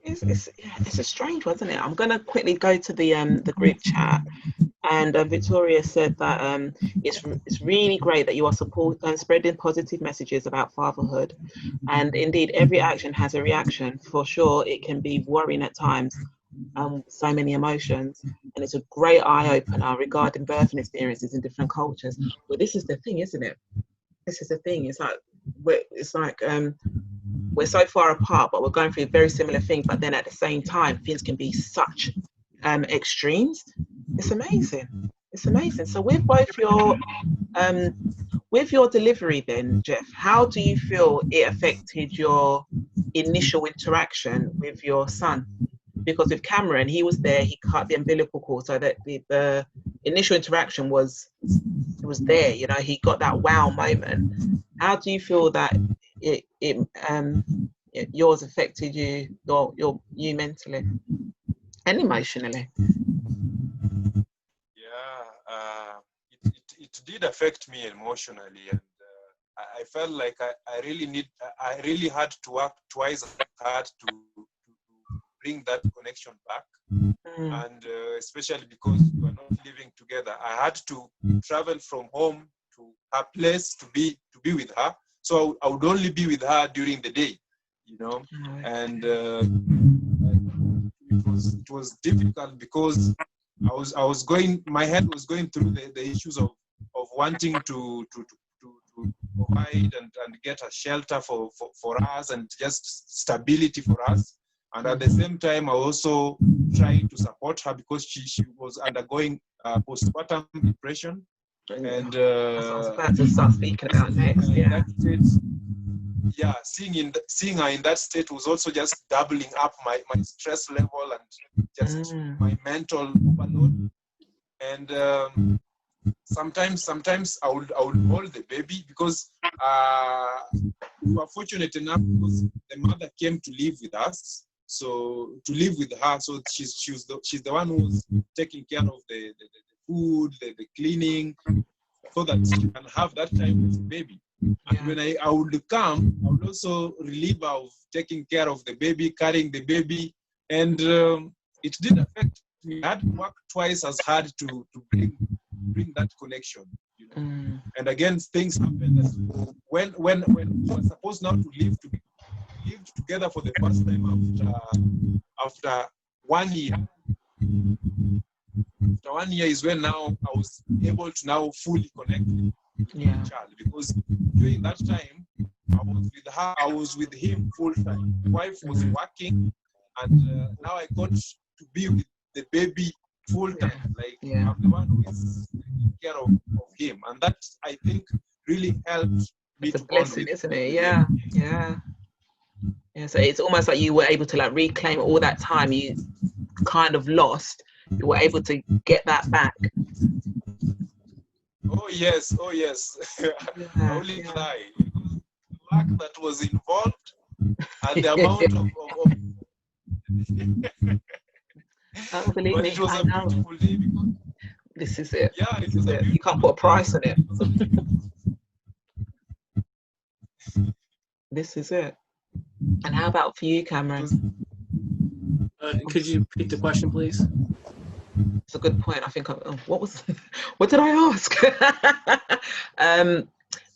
It's a strange one, isn't it? I'm gonna quickly go to the group chat, and Victoria said that it's really great that you are spreading positive messages about fatherhood, and indeed every action has a reaction. For sure, it can be worrying at times, so many emotions, and it's a great eye opener regarding birthing experiences in different cultures. But this is the thing, isn't it? This is the thing. It's like we're so far apart, but we're going through a very similar thing. But then at the same time, things can be such extremes. It's amazing. It's amazing. So with your delivery, then, Jeff, how do you feel it affected your initial interaction with your son? Because with Cameron, he was there. He cut the umbilical cord, so that the initial interaction was there. He got that wow moment. How do you feel that yours affected you mentally and emotionally? It did affect me emotionally, and I felt like I really had to work twice as hard to bring that connection back. And especially because we were not living together, I had to travel from home to her place to be with her. So I would only be with her during the day, and it was difficult because my head was going through the issues of wanting to provide and get a shelter for us and just stability for us. And at the same time, I also tried to support her because she was undergoing postpartum depression. And I was about to start speaking about next. Seeing her in that state was also just doubling up my stress level and just my mental overload. And sometimes I would hold the baby because we were fortunate enough because the mother came to live with us. So to live with her, so she's the one who was taking care of the food, the cleaning, so that she can have that time with the baby. And when I would come, I would also relieve her of taking care of the baby, carrying the baby, and it did affect me. I had to work twice as hard to bring that connection. And again, things happened when we were supposed now to live together for the first time after 1 year. After 1 year is when now I was able to now fully connect with my child, because during that time I was with him full time. My wife was working, and now I got to be with the baby full time. I'm the one who is taking care of him, and that I think really helped me. It's a blessing, isn't it? Yeah. So it's almost like you were able to reclaim all that time you kind of lost. You were able to get that back. Oh yes. I only lie. The work that was involved and the amount of believe me, it was a beautiful day because this is it. Yeah, it was you can't put a price on it. This is it. And how about for you, Cameron? Could you repeat the question, please? It's a good point. I think what did I ask?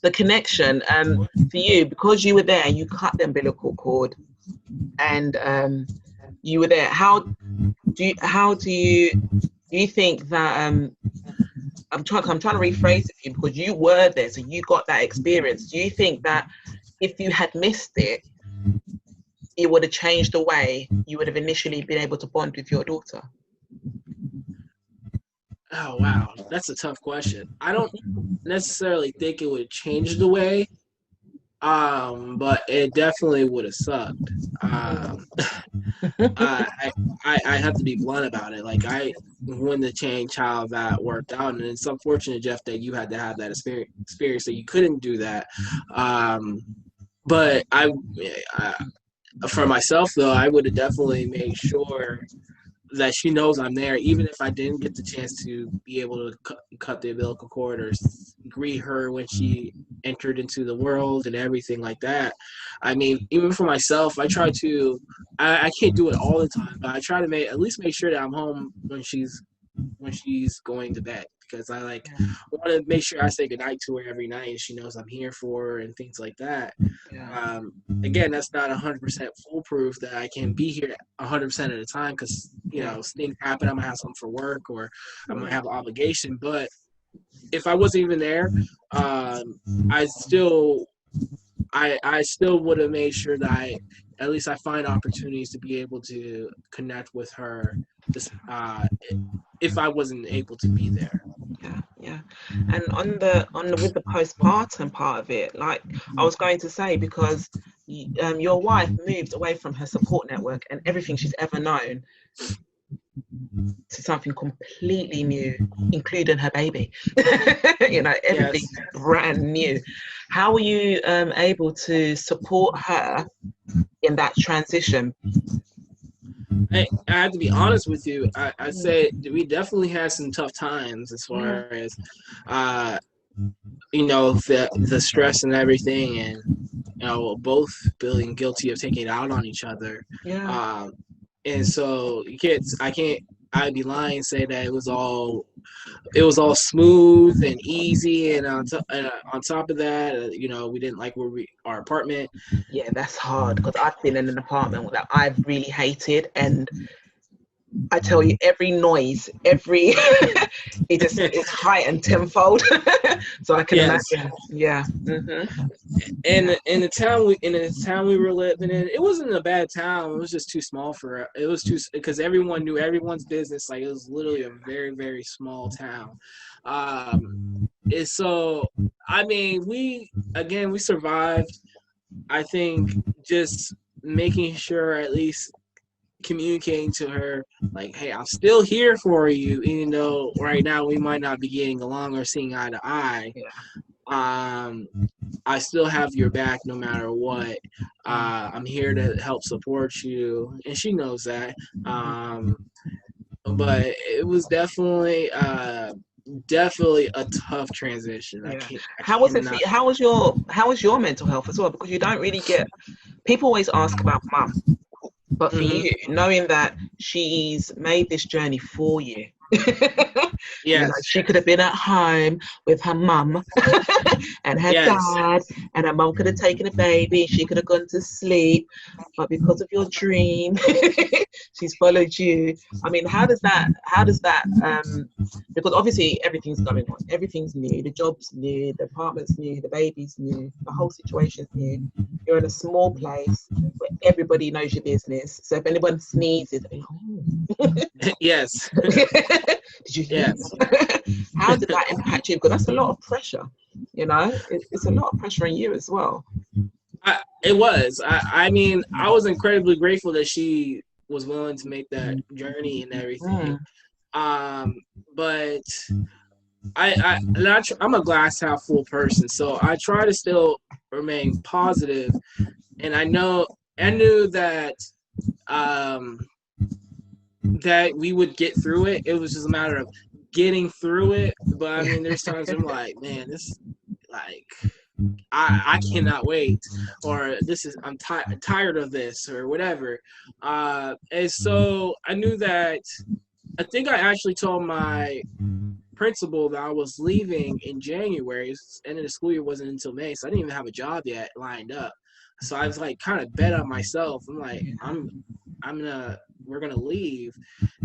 The connection for you, because you were there and you cut the umbilical cord, and you were there. How do you think that? I'm trying to rephrase it for you, because you were there, so you got that experience. Do you think that if you had missed it, it would have changed the way you would have initially been able to bond with your daughter? Oh, wow. That's a tough question. I don't necessarily think it would change the way, but it definitely would have sucked. I have to be blunt about it. Like, I wouldn't have changed how that worked out, and it's unfortunate, Jeff, that you had to have that experience that you couldn't do that. But for myself, though, I would have definitely made sure that she knows I'm there, even if I didn't get the chance to be able to cut the umbilical cord or greet her when she entered into the world and everything like that. I mean, even for myself, I try to, I can't do it all the time, but I try to at least make sure that I'm home when she's going to bed, because I want to make sure I say goodnight to her every night and she knows I'm here for her and things like that. Yeah. Again, that's not 100% foolproof that I can be here 100% of the time, because things happen. I might have something for work, or I might have an obligation. But if I wasn't even there, I still would have made sure that at least I find opportunities to be able to connect with her, if I wasn't able to be there. Yeah. And on the with the postpartum part of it, like I was going to say, because your wife moved away from her support network and everything she's ever known to something completely new, including her baby. Everything's brand new. How were you able to support her in that transition? I have to be honest with you. I say we definitely had some tough times as far as, the stress and everything, and both feeling guilty of taking it out on each other. Yeah. And so I'd be lying and say that it was all smooth and easy, and on top of that, we didn't like our apartment. Yeah, that's hard, because I've been in an apartment that I've really hated, and I tell you, every noise, it's heightened tenfold. So I can imagine. Yeah. Mm-hmm. And in the town we were living in, it wasn't a bad town. It was just too small because everyone knew everyone's business. Like, it was literally a very, very small town. And so, I mean, we survived. I think just making sure, at least communicating to her, like, hey, I'm still here for you, even though right now we might not be getting along or seeing eye to eye. I still have your back no matter what. I'm here to help support you, and she knows that. But it was definitely a tough transition. Yeah. How was it for you? How was your mental health as well? Because you don't really get, people always ask about mum, but for you, knowing that she's made this journey for you. Yes. She could have been at home with her mum and her dad, and her mum could have taken a baby, she could have gone to sleep, but because of your dream, she's followed you. I mean, how does that because obviously everything's going on, everything's new, the job's new, the apartment's new, the baby's new, the whole situation's new. You're in a small place where everybody knows your business, so if anyone sneezes, yes. Did you hear that? How did that impact you? Because that's a lot of pressure, it's a lot of pressure on you as well. It was. I mean, I was incredibly grateful that she was willing to make that journey and everything. But I'm a glass half full person, so I try to still remain positive. And I knew that that we would get through it. It was just a matter of getting through it. But I mean, there's times I'm like, man, this, like, I cannot wait, or I'm tired of this, or whatever. And so I knew that. I think I actually told my principal that I was leaving in January. End of the school year wasn't until May, so I didn't even have a job yet lined up. So I was like, kind of bet on myself. I'm like, we're gonna leave.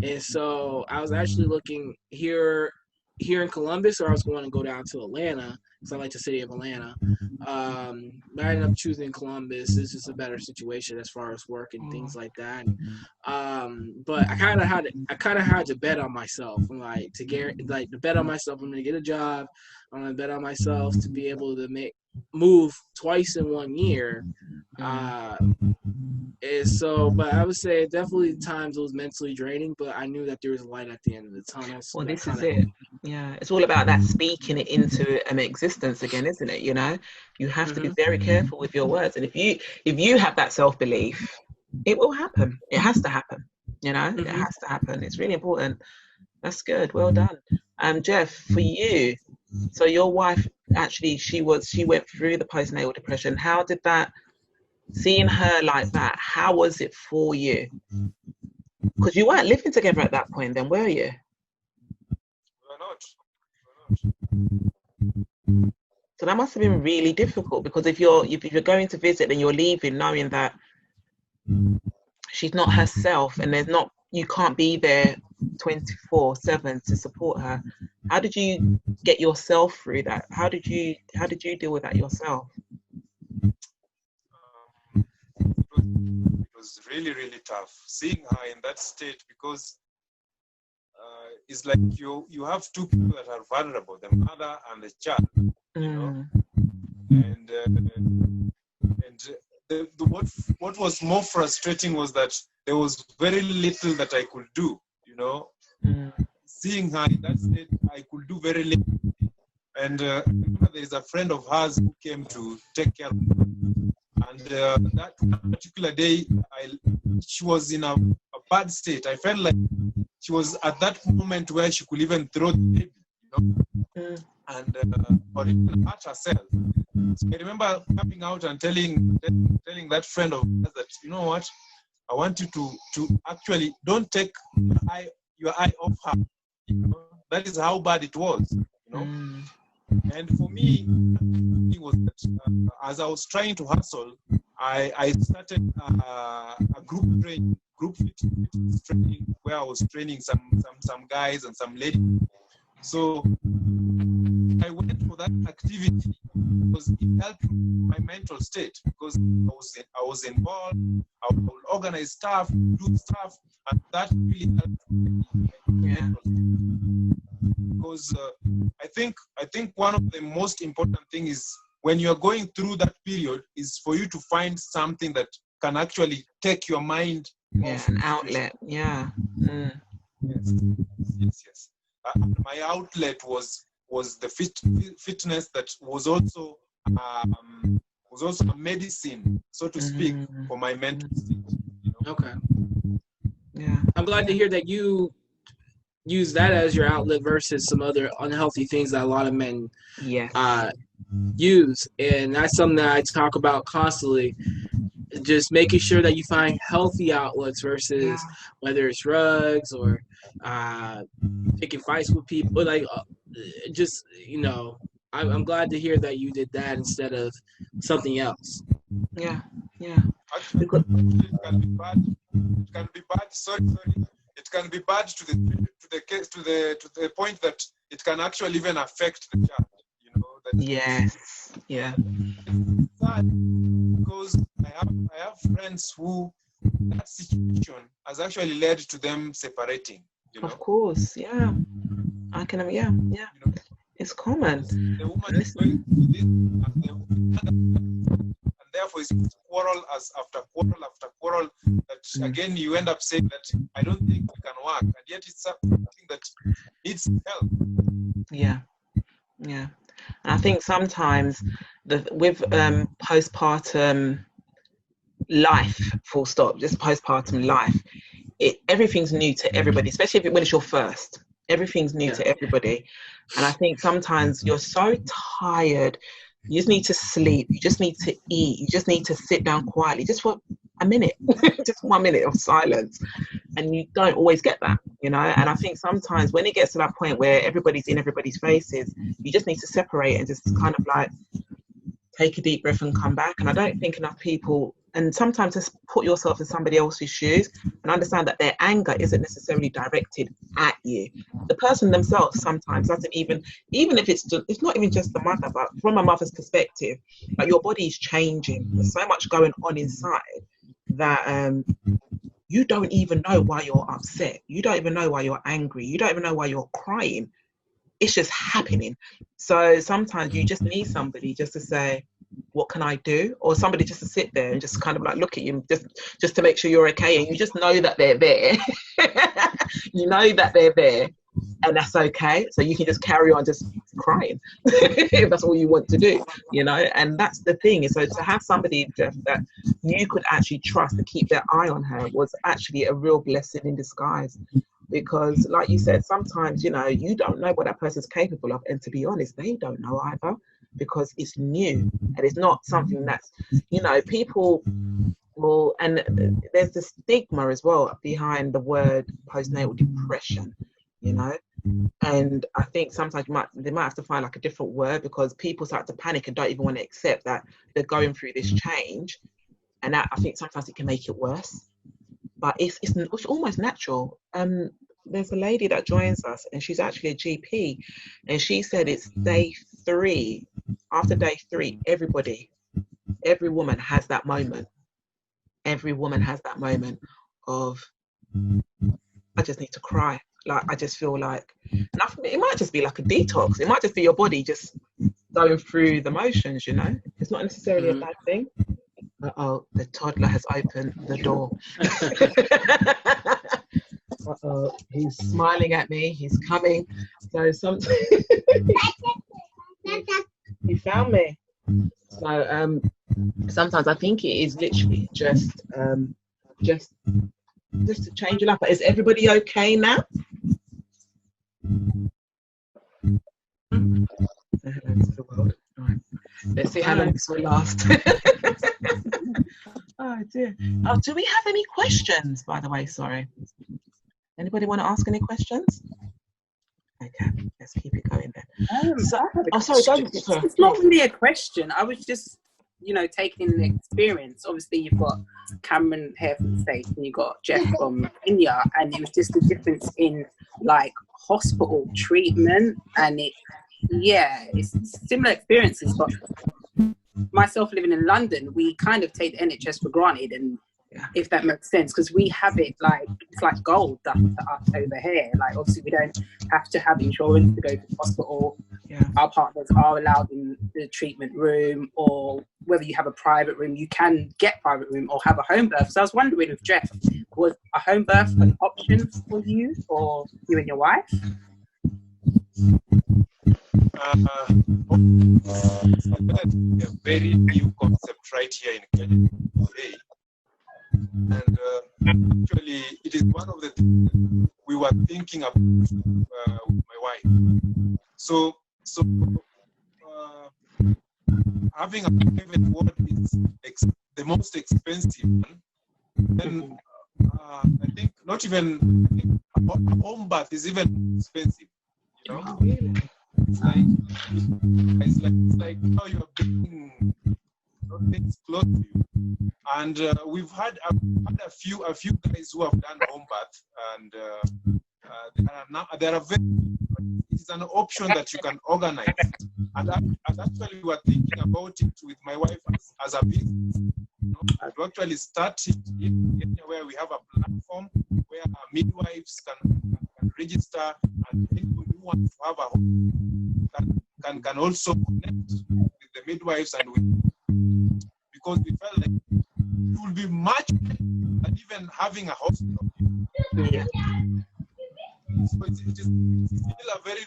And so I was actually looking here here in Columbus, or I was going to go down to Atlanta because I like the city of Atlanta. But I ended up choosing Columbus. It's just a better situation as far as work and things like that. But I kind of had to bet on myself, like to bet on myself. I'm gonna get a job. I'm gonna bet on myself to be able to move twice in 1 year. And so, but I would say definitely times it was mentally draining, but I knew that there was a light at the end of the tunnel. So well, this is it. Yeah, it's all about that speaking it into an existence again, isn't it? You know, you have to be very careful with your words, and if you have that self-belief, it will happen. It has to happen. You know, it has to happen. It's really important. That's good. Well done. Jeff, for you, so your wife actually she went through the postnatal depression. How did that? Seeing her like that, how was it for you? Because you weren't living together at that point, then, were you? So that must have been really difficult, because if you're going to visit and you're leaving knowing that she's not herself and you can't be there 24/7 to support her. How did you get yourself through that? How did you deal with that yourself? It was really, really tough seeing her in that state, because it's like you have two people that are vulnerable, the mother and the child, you know. And what was more frustrating was that there was very little that I could do, you know. Seeing her in that state, I could do very little. And I remember there is a friend of hers who came to take care of her. And that particular day, she was in a bad state. I felt like she was at that moment where she could even throw the baby, you know, and or even hurt herself. So I remember coming out and telling that friend of hers that, you know what, I want you to actually don't take your eye off her. You know? That is how bad it was, you know. And for me, it was that, as I was trying to hustle, I started a group fitness training, where I was training some guys and some ladies. So I went for that activity because it helped my mental state, because I was involved. I would organize stuff, do stuff, and that really helped my mental state. Because I think one of the most important things is, when you are going through that period, is for you to find something that can actually take your mind off. An outlet. Yeah. Yes. My outlet was the fitness that was also a medicine, so to speak, for my mental state. You know? Okay. Yeah. I'm glad to hear that you use that as your outlet versus some other unhealthy things that a lot of men use. And that's something that I talk about constantly. Just making sure that you find healthy outlets versus whether it's drugs or picking fights with people. Like, just, you know, I'm glad to hear that you did that instead of something else. Yeah. Actually, it can be bad. It can be bad. Sorry. It can be bad to the point that it can actually even affect the child. You know. Yeah. It's sad because I have friends who that situation has actually led to them separating. You know? Of course, yeah. I can, yeah. You know, it's common. The woman is going through this, and therefore it's quarrel after quarrel. That again you end up saying that I don't think we can work, and yet it's something that needs help. Yeah. And I think sometimes with postpartum life, full stop, just postpartum life, everything's new to everybody, especially when it's your first. Everything's new to everybody. And I think sometimes you're so tired, you just need to sleep, you just need to eat, you just need to sit down quietly, just for a minute, just 1 minute of silence. And you don't always get that, you know. And I think sometimes when it gets to that point where everybody's in everybody's faces, you just need to separate and just kind of like take a deep breath and come back. And I don't think enough people and sometimes just put yourself in somebody else's shoes and understand that their anger isn't necessarily directed at you. The person themselves sometimes doesn't even if it's not even just the mother, but from a mother's perspective, like your body's changing. There's so much going on inside that you don't even know why you're upset. You don't even know why you're angry. You don't even know why you're crying. It's just happening. So sometimes you just need somebody just to say, what can I do? Or somebody just to sit there and just kind of like look at you just to make sure you're okay. And you just know that they're there. You know that they're there, and that's okay. So you can just carry on just crying if that's all you want to do, you know. And that's the thing. So to have somebody, Jeff, that you could actually trust to keep their eye on her was actually a real blessing in disguise. Because like you said, sometimes, you know, you don't know what that person's capable of, and to be honest, they don't know either, because it's new and it's not something that's, you know, people will, and there's the stigma as well behind the word postnatal depression, you know. And I think sometimes they might have to find like a different word, because people start to panic and don't even want to accept that they're going through this change, and that, I think sometimes it can make it worse. But it's almost natural. There's a lady that joins us, and she's actually a GP, and she said it's day 3. After day 3, every woman has that moment. Every woman has that moment of, I just need to cry. Like, I just feel like, and it might just be like a detox. It might just be your body just going through the motions, you know. It's not necessarily a bad thing. Uh-oh, the toddler has opened the door. Uh-oh, he's smiling at me. He's coming. So he found me. So sometimes I think it is literally just to change it up. Is everybody okay now? Hello to the world. All right. Let's see how long this will last. Oh dear. Oh, do we have any questions, by the way? Sorry. Anybody want to ask any questions? Okay, let's keep it going then. Sorry. It's not really a question. I was just, you know, taking the experience. Obviously, you've got Cameron here from the States, and you've got Jeff from Kenya, and it was just the difference in like hospital treatment, and it's similar experiences, but myself living in London, we kind of take the NHS for granted, and if that makes sense, because we have it like it's like gold to us over here. Like, obviously we don't have to have insurance to go to the hospital. Our partners are allowed in the treatment room, or whether you have a private room, you can get private room or have a home birth. So I was wondering with Jeff, was a home birth an option for you or you and your wife? A very new concept right here in Kenya today. And actually, it is one of the things we were thinking about with my wife. So having a private ward is the most expensive one. Then I think not even a home birth is even expensive. You know, it's like how you are bringing things close to you. And we've had a few guys who have done home birth, and there are very, it's an option that you can organize. And actually, we were thinking about it with my wife as a business. You know, to actually start it in Kenya, where we have a platform where our midwives can register, and people who want to have a home can also connect with the midwives, and because we felt like it would be much better than even having a hospital. Yeah. So it is still a very.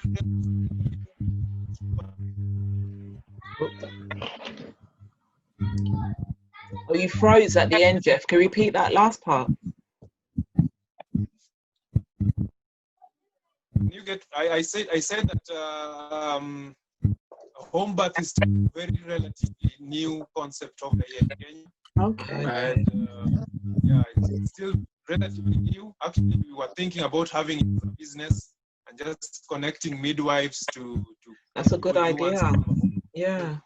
Oh, you froze at the end, Jeff. Can you repeat that last part? You get. I said that home birth is still a very relatively new concept over here in Kenya. Okay. And it's still relatively new. Actually, we were thinking about having it as a business and just connecting midwives to. That's a good idea. Yeah.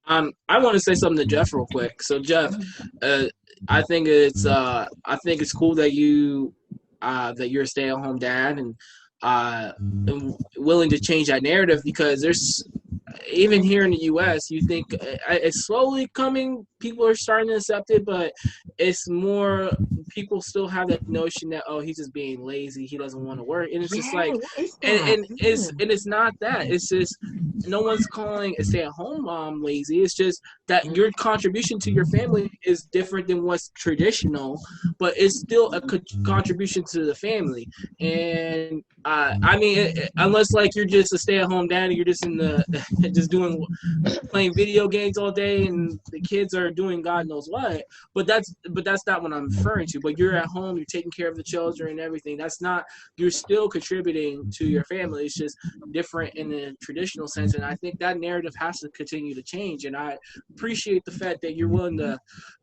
I want to say something to Jeff real quick. So Jeff, I think it's cool that you're a stay-at-home dad and willing to change that narrative, because there's, even here in the U.S., you think it's slowly coming. People are starting to accept it, but it's more, people still have that notion that, oh, he's just being lazy, he doesn't want to work, and it's just like, and it's not that. It's just, no one's calling a stay-at-home mom lazy. It's just that your contribution to your family is different than what's traditional, but it's still a contribution to the family. And I mean, unless like you're just a stay-at-home dad and you're just in the just playing video games all day and the kids are doing God knows what, but that's not what I'm referring to. But you're at home, you're taking care of the children and everything. That's not, you're still contributing to your family. It's just different in the traditional sense, and I think that narrative has to continue to change. And I appreciate the fact that you're willing to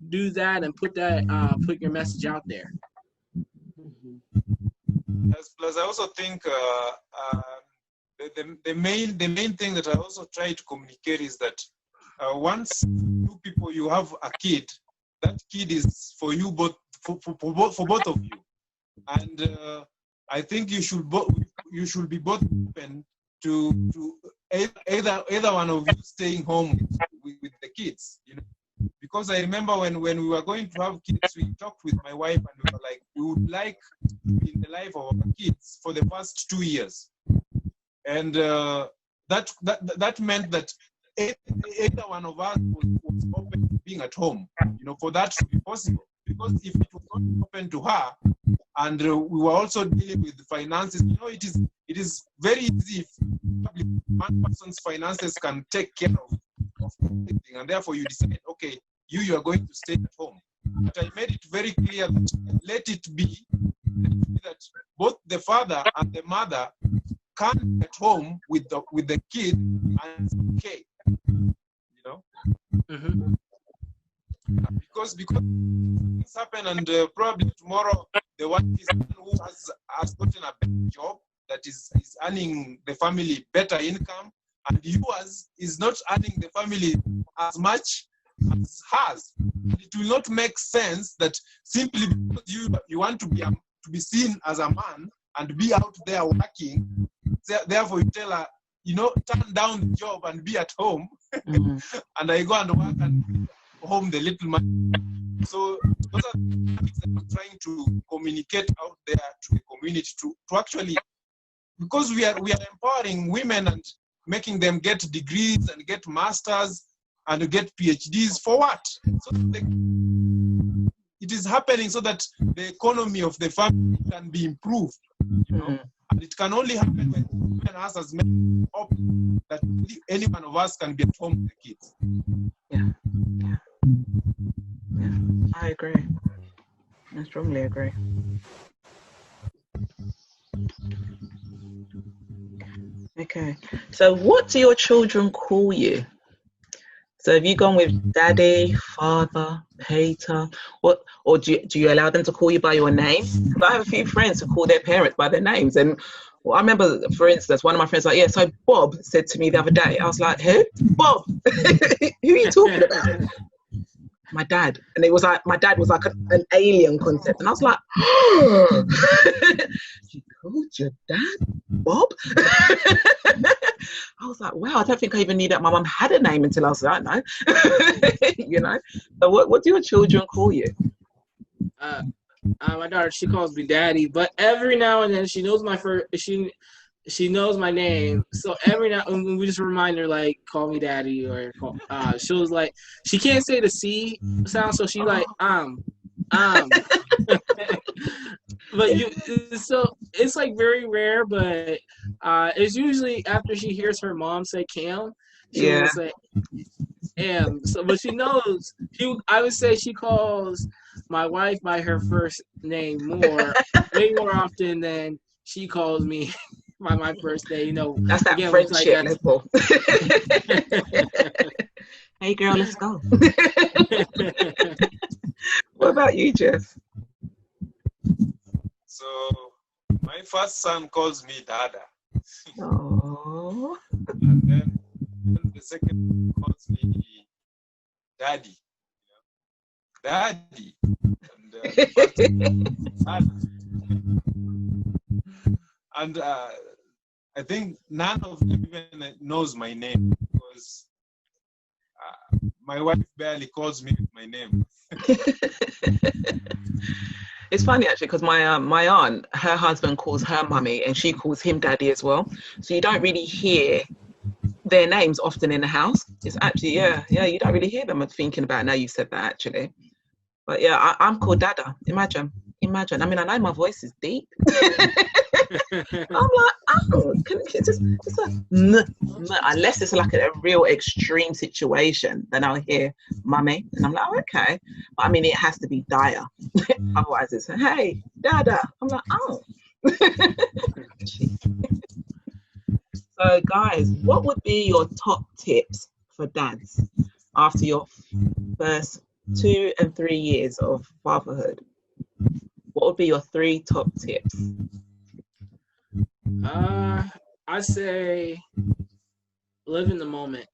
do that and put your message out there. Plus, I also think the main thing that I also try to communicate is that once you have a kid, that kid is for you both, for both of you, and I think you should be both open to either one of you staying home with the kids, you know. Because I remember when we were going to have kids, we talked with my wife and we were like, we would like in the life of our kids for the first 2 years. And that meant that either one of us was open to being at home, you know, for that to be possible. Because if it was not open to her, and we were also dealing with the finances, you know, it is very easy if one person's finances can take care of everything, and therefore you decide, okay, you are going to stay at home. But I made it very clear that let it be that both the father and the mother can be at home with the kid, and it's okay, you know. Mm-hmm. Because things happen, and probably tomorrow the one is who has gotten a better job that is earning the family better income, and yours is not earning the family as much as hers. And it will not make sense that simply because you want to be seen as a man and be out there working, therefore you tell her, you know, turn down the job and be at home, and I go and work and bring home the little money. So those are the things that we're trying to communicate out there to the community to actually, because we are empowering women and making them get degrees and get masters and get PhDs for what? So it is happening so that the economy of the family can be improved, you know. And it can only happen when women us as men hope that any one of us can be at home with the kids. Yeah. I agree. I strongly agree. Okay, so what do your children call you? So have you gone with daddy, father, Peter, what, or do you allow them to call you by your name? Because I have a few friends who call their parents by their names, and I remember, for instance, one of my friends was like, yeah, so Bob said to me the other day, I was like, who? Bob? Who are you talking about? My dad. And it was like, my dad was like an alien concept, and I was like, oh, you called your dad Bob? I was like, wow, I don't think I even knew that my mum had a name until I was like, I know. You know. So what do your children call you? My daughter, she calls me daddy, but every now and then she knows she knows my name. So every now and then we just remind her, like, call me daddy, or she was like, she can't say the C sound, so she like But so it's like very rare, but it's usually after she hears her mom say Cam, she will say Am. So, but she knows. I would say she calls my wife by her first name way more often than she calls me by my first name. You know, that's that again, friendship level. Like Hey girl, let's go. What about you, Jeff? So my first son calls me Dada. Oh. And then the second calls me daddy, daddy. And I think none of them even knows my name, because my wife barely calls me with my name. It's funny actually, because my aunt, her husband calls her mummy and she calls him daddy as well. So you don't really hear their names often in the house. It's actually, yeah, you don't really hear them. I'm thinking about it now you said that actually. But yeah, I'm called Dada. Imagine. I mean, I know my voice is deep. I'm like, oh, just a unless it's like a real extreme situation, then I'll hear mummy, and I'm like, oh, okay. But I mean, it has to be dire. Otherwise, it's hey, Dada. I'm like, oh. So, guys, what would be your top tips for dads after your first 2 and 3 years of fatherhood? What would be your 3 top tips? I'd say live in the moment.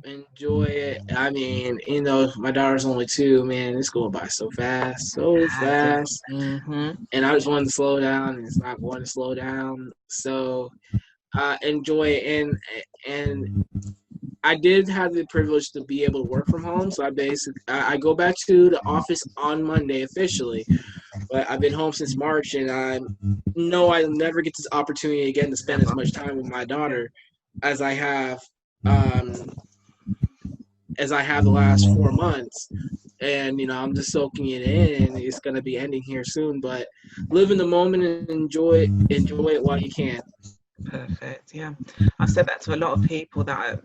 Enjoy it. I mean, you know, my daughter's only 2, man. It's going by so fast. Mm-hmm. And I just wanted to slow down, and it's not going to slow down. So enjoy it. And I did have the privilege to be able to work from home. So I go back to the office on Monday officially. But I've been home since March, and I know I'll never get this opportunity again to spend as much time with my daughter as I have the last 4 months. And, you know, I'm just soaking it in, and it's going to be ending here soon. But live in the moment and enjoy it while you can. Perfect. Yeah, I've said that to a lot of people that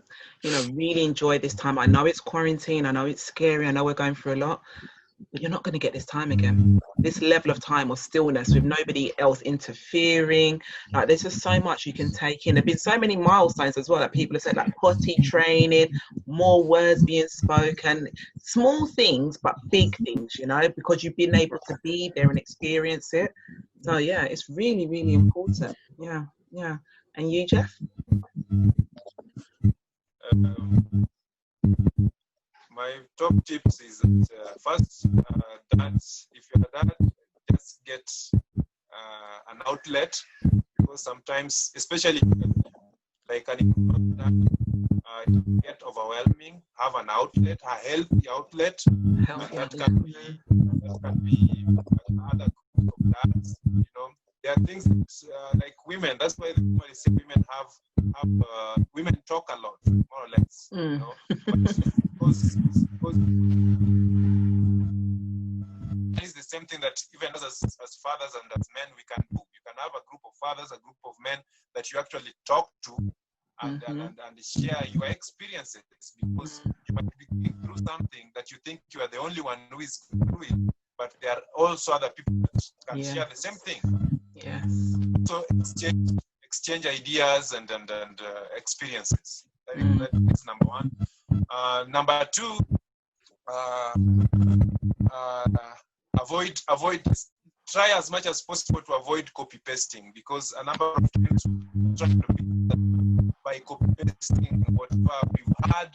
really enjoy this time. I know it's quarantine. I know it's scary. I know we're going through a lot. But you're not going to get this time again. This level of time or stillness with nobody else interfering. Like, there's just so much you can take in. There've been so many milestones as well that people have said, like potty training, more words being spoken, small things, but big things, because you've been able to be there and experience it. So yeah, it's really, really important. Yeah. And you, Jeff? My top tips is that first, dads, if you're a dad, just get an outlet, because sometimes, especially like an important dad, it get overwhelming. Have an outlet, a healthy outlet, and that can be another group of dads. There are things that, like women. That's why they say women have women talk a lot, more or less. Because it's the same thing that even as fathers and as men we can do. You can have a group of fathers, a group of men that you actually talk to and share your experiences, because you might be going through something that you think you are the only one who is through it, but there are also other people that can share the same thing. Yes. So exchange ideas and experiences. That's number one. Number two, try as much as possible to avoid copy pasting, because a number of times we try to be by copy pasting whatever we've had,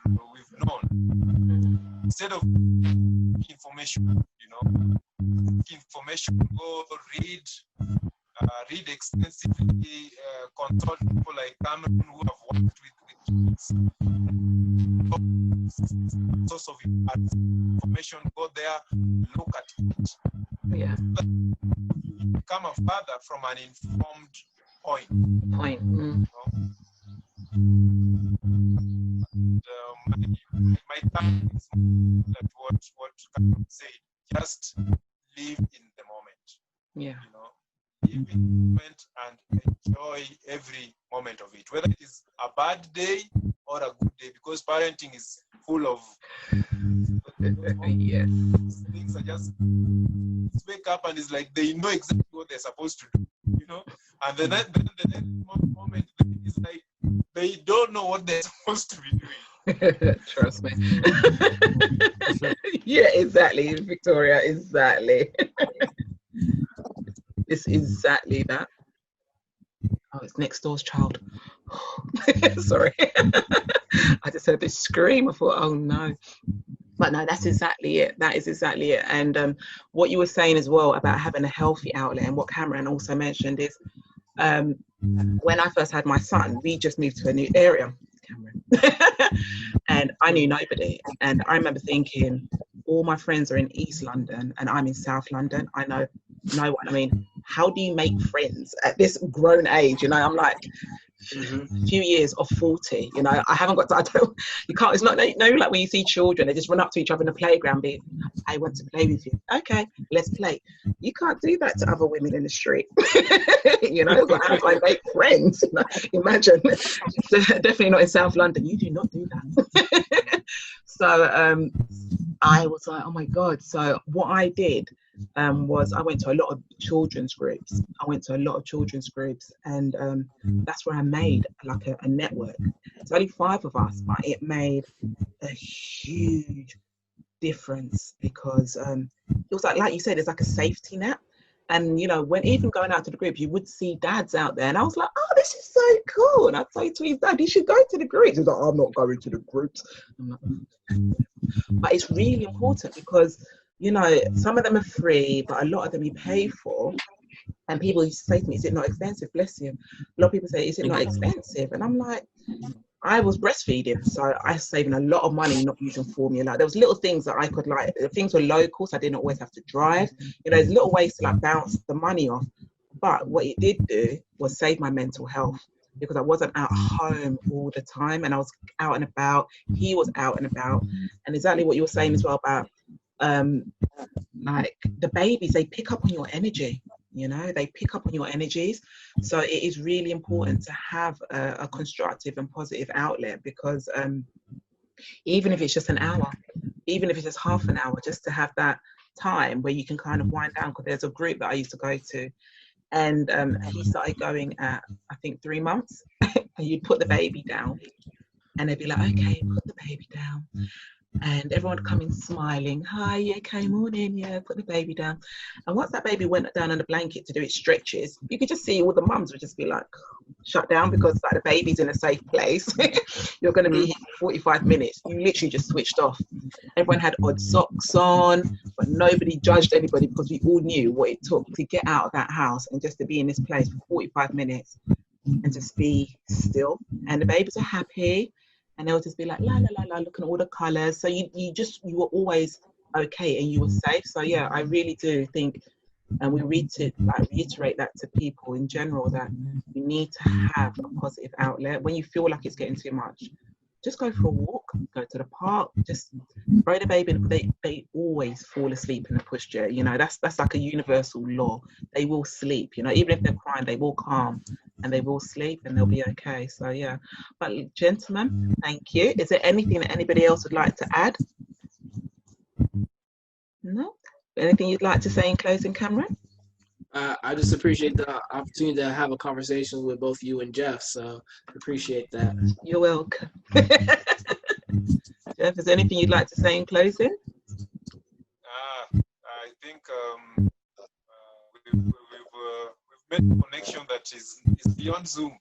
we've known, instead of information. Go read extensively, consult people like Cameron who have worked with kids. Source of information, go there, look at it. Yeah. Become a father from an informed point. My time is that what Cameron said. Just live in the moment. Yeah. Live in the moment and enjoy every moment of it, whether it is a bad day or a good day, because parenting is full of Yes. things are just wake up and it's like they know exactly what they're supposed to do, and then the next moment it's like they don't know what they're supposed to be doing. Trust me. Yeah, exactly, Victoria, exactly. It's exactly that. Oh, it's next door's child. Sorry. I just heard this scream. I thought, oh no. But no, that's exactly it. That is exactly it. And what you were saying as well about having a healthy outlet, and what Cameron also mentioned is, when I first had my son, we just moved to a new area, Cameron, and I knew nobody. And I remember thinking, all my friends are in East London and I'm in South London. I know no one. I mean, how do you make friends at this grown age? You know, I'm like, few years of 40, you know, I haven't got to, I don't, you can't, it's not, no, like when you see children, they just run up to each other in the playground, be, I want to play with you. Okay, let's play. You can't do that to other women in the street. You know, like, how do I make friends? You know, imagine. Definitely not in South London. You do not do that. So I was like, oh my God. So what I did was I went to a lot of children's groups. And that's where I made like a network. It's only 5 of us, but it made a huge difference because it was like you said, it's like a safety net. And you know, when even going out to the group, you would see dads out there, and I was like, oh, this is so cool. And I'd say to his dad, you should go to the groups. He's like, I'm not going to the groups. I'm like, but it's really important because, you know, some of them are free, but a lot of them you pay for. And people used to say to me, is it not expensive? Bless you. A lot of people say, is it not expensive? And I'm like, I was breastfeeding, so I was saving a lot of money not using formula. There was little things that I could like, things were local, so I didn't always have to drive. You know, there's little ways to like bounce the money off. But what it did do was save my mental health because I wasn't at home all the time and I was out and about. He was out and about. And exactly what you were saying as well about like the babies, they pick up on your energy. You know, they pick up on your energies. So it is really important to have a constructive and positive outlet because even if it's just an hour, even if it's just half an hour, just to have that time where you can kind of wind down. Because there's a group that I used to go to, and he started going at, I think, 3 months, and you'd put the baby down, and they'd be like, okay, put the baby down. And everyone would come in smiling, hi, yeah, okay, morning, yeah, put the baby down. And once that baby went down on the blanket to do its stretches, you could just see all the mums would just be like, shut down because like the baby's in a safe place. You're going to be here for 45 minutes. You literally just switched off. Everyone had odd socks on, but nobody judged anybody because we all knew what it took to get out of that house and just to be in this place for 45 minutes and just be still. And the babies are happy. And they'll just be like, la, la, la, la, looking at all the colours. So you were always okay and you were safe. So yeah, I really do think, and we reiterate that to people in general, that you need to have a positive outlet. When you feel like it's getting too much, just go for a walk, go to the park, just throw the baby in. They always fall asleep in the pushchair. You know, that's like a universal law. They will sleep, you know, even if they're crying, they will calm and they will sleep and they'll be okay. So yeah, but gentlemen, thank you. Is there anything that anybody else would like to add? No? Anything you'd like to say in closing, Cameron? I just appreciate the opportunity to have a conversation with both you and Jeff, so appreciate that. You're welcome. Jeff, is there anything you'd like to say in closing? I think we've made a connection that is beyond Zoom.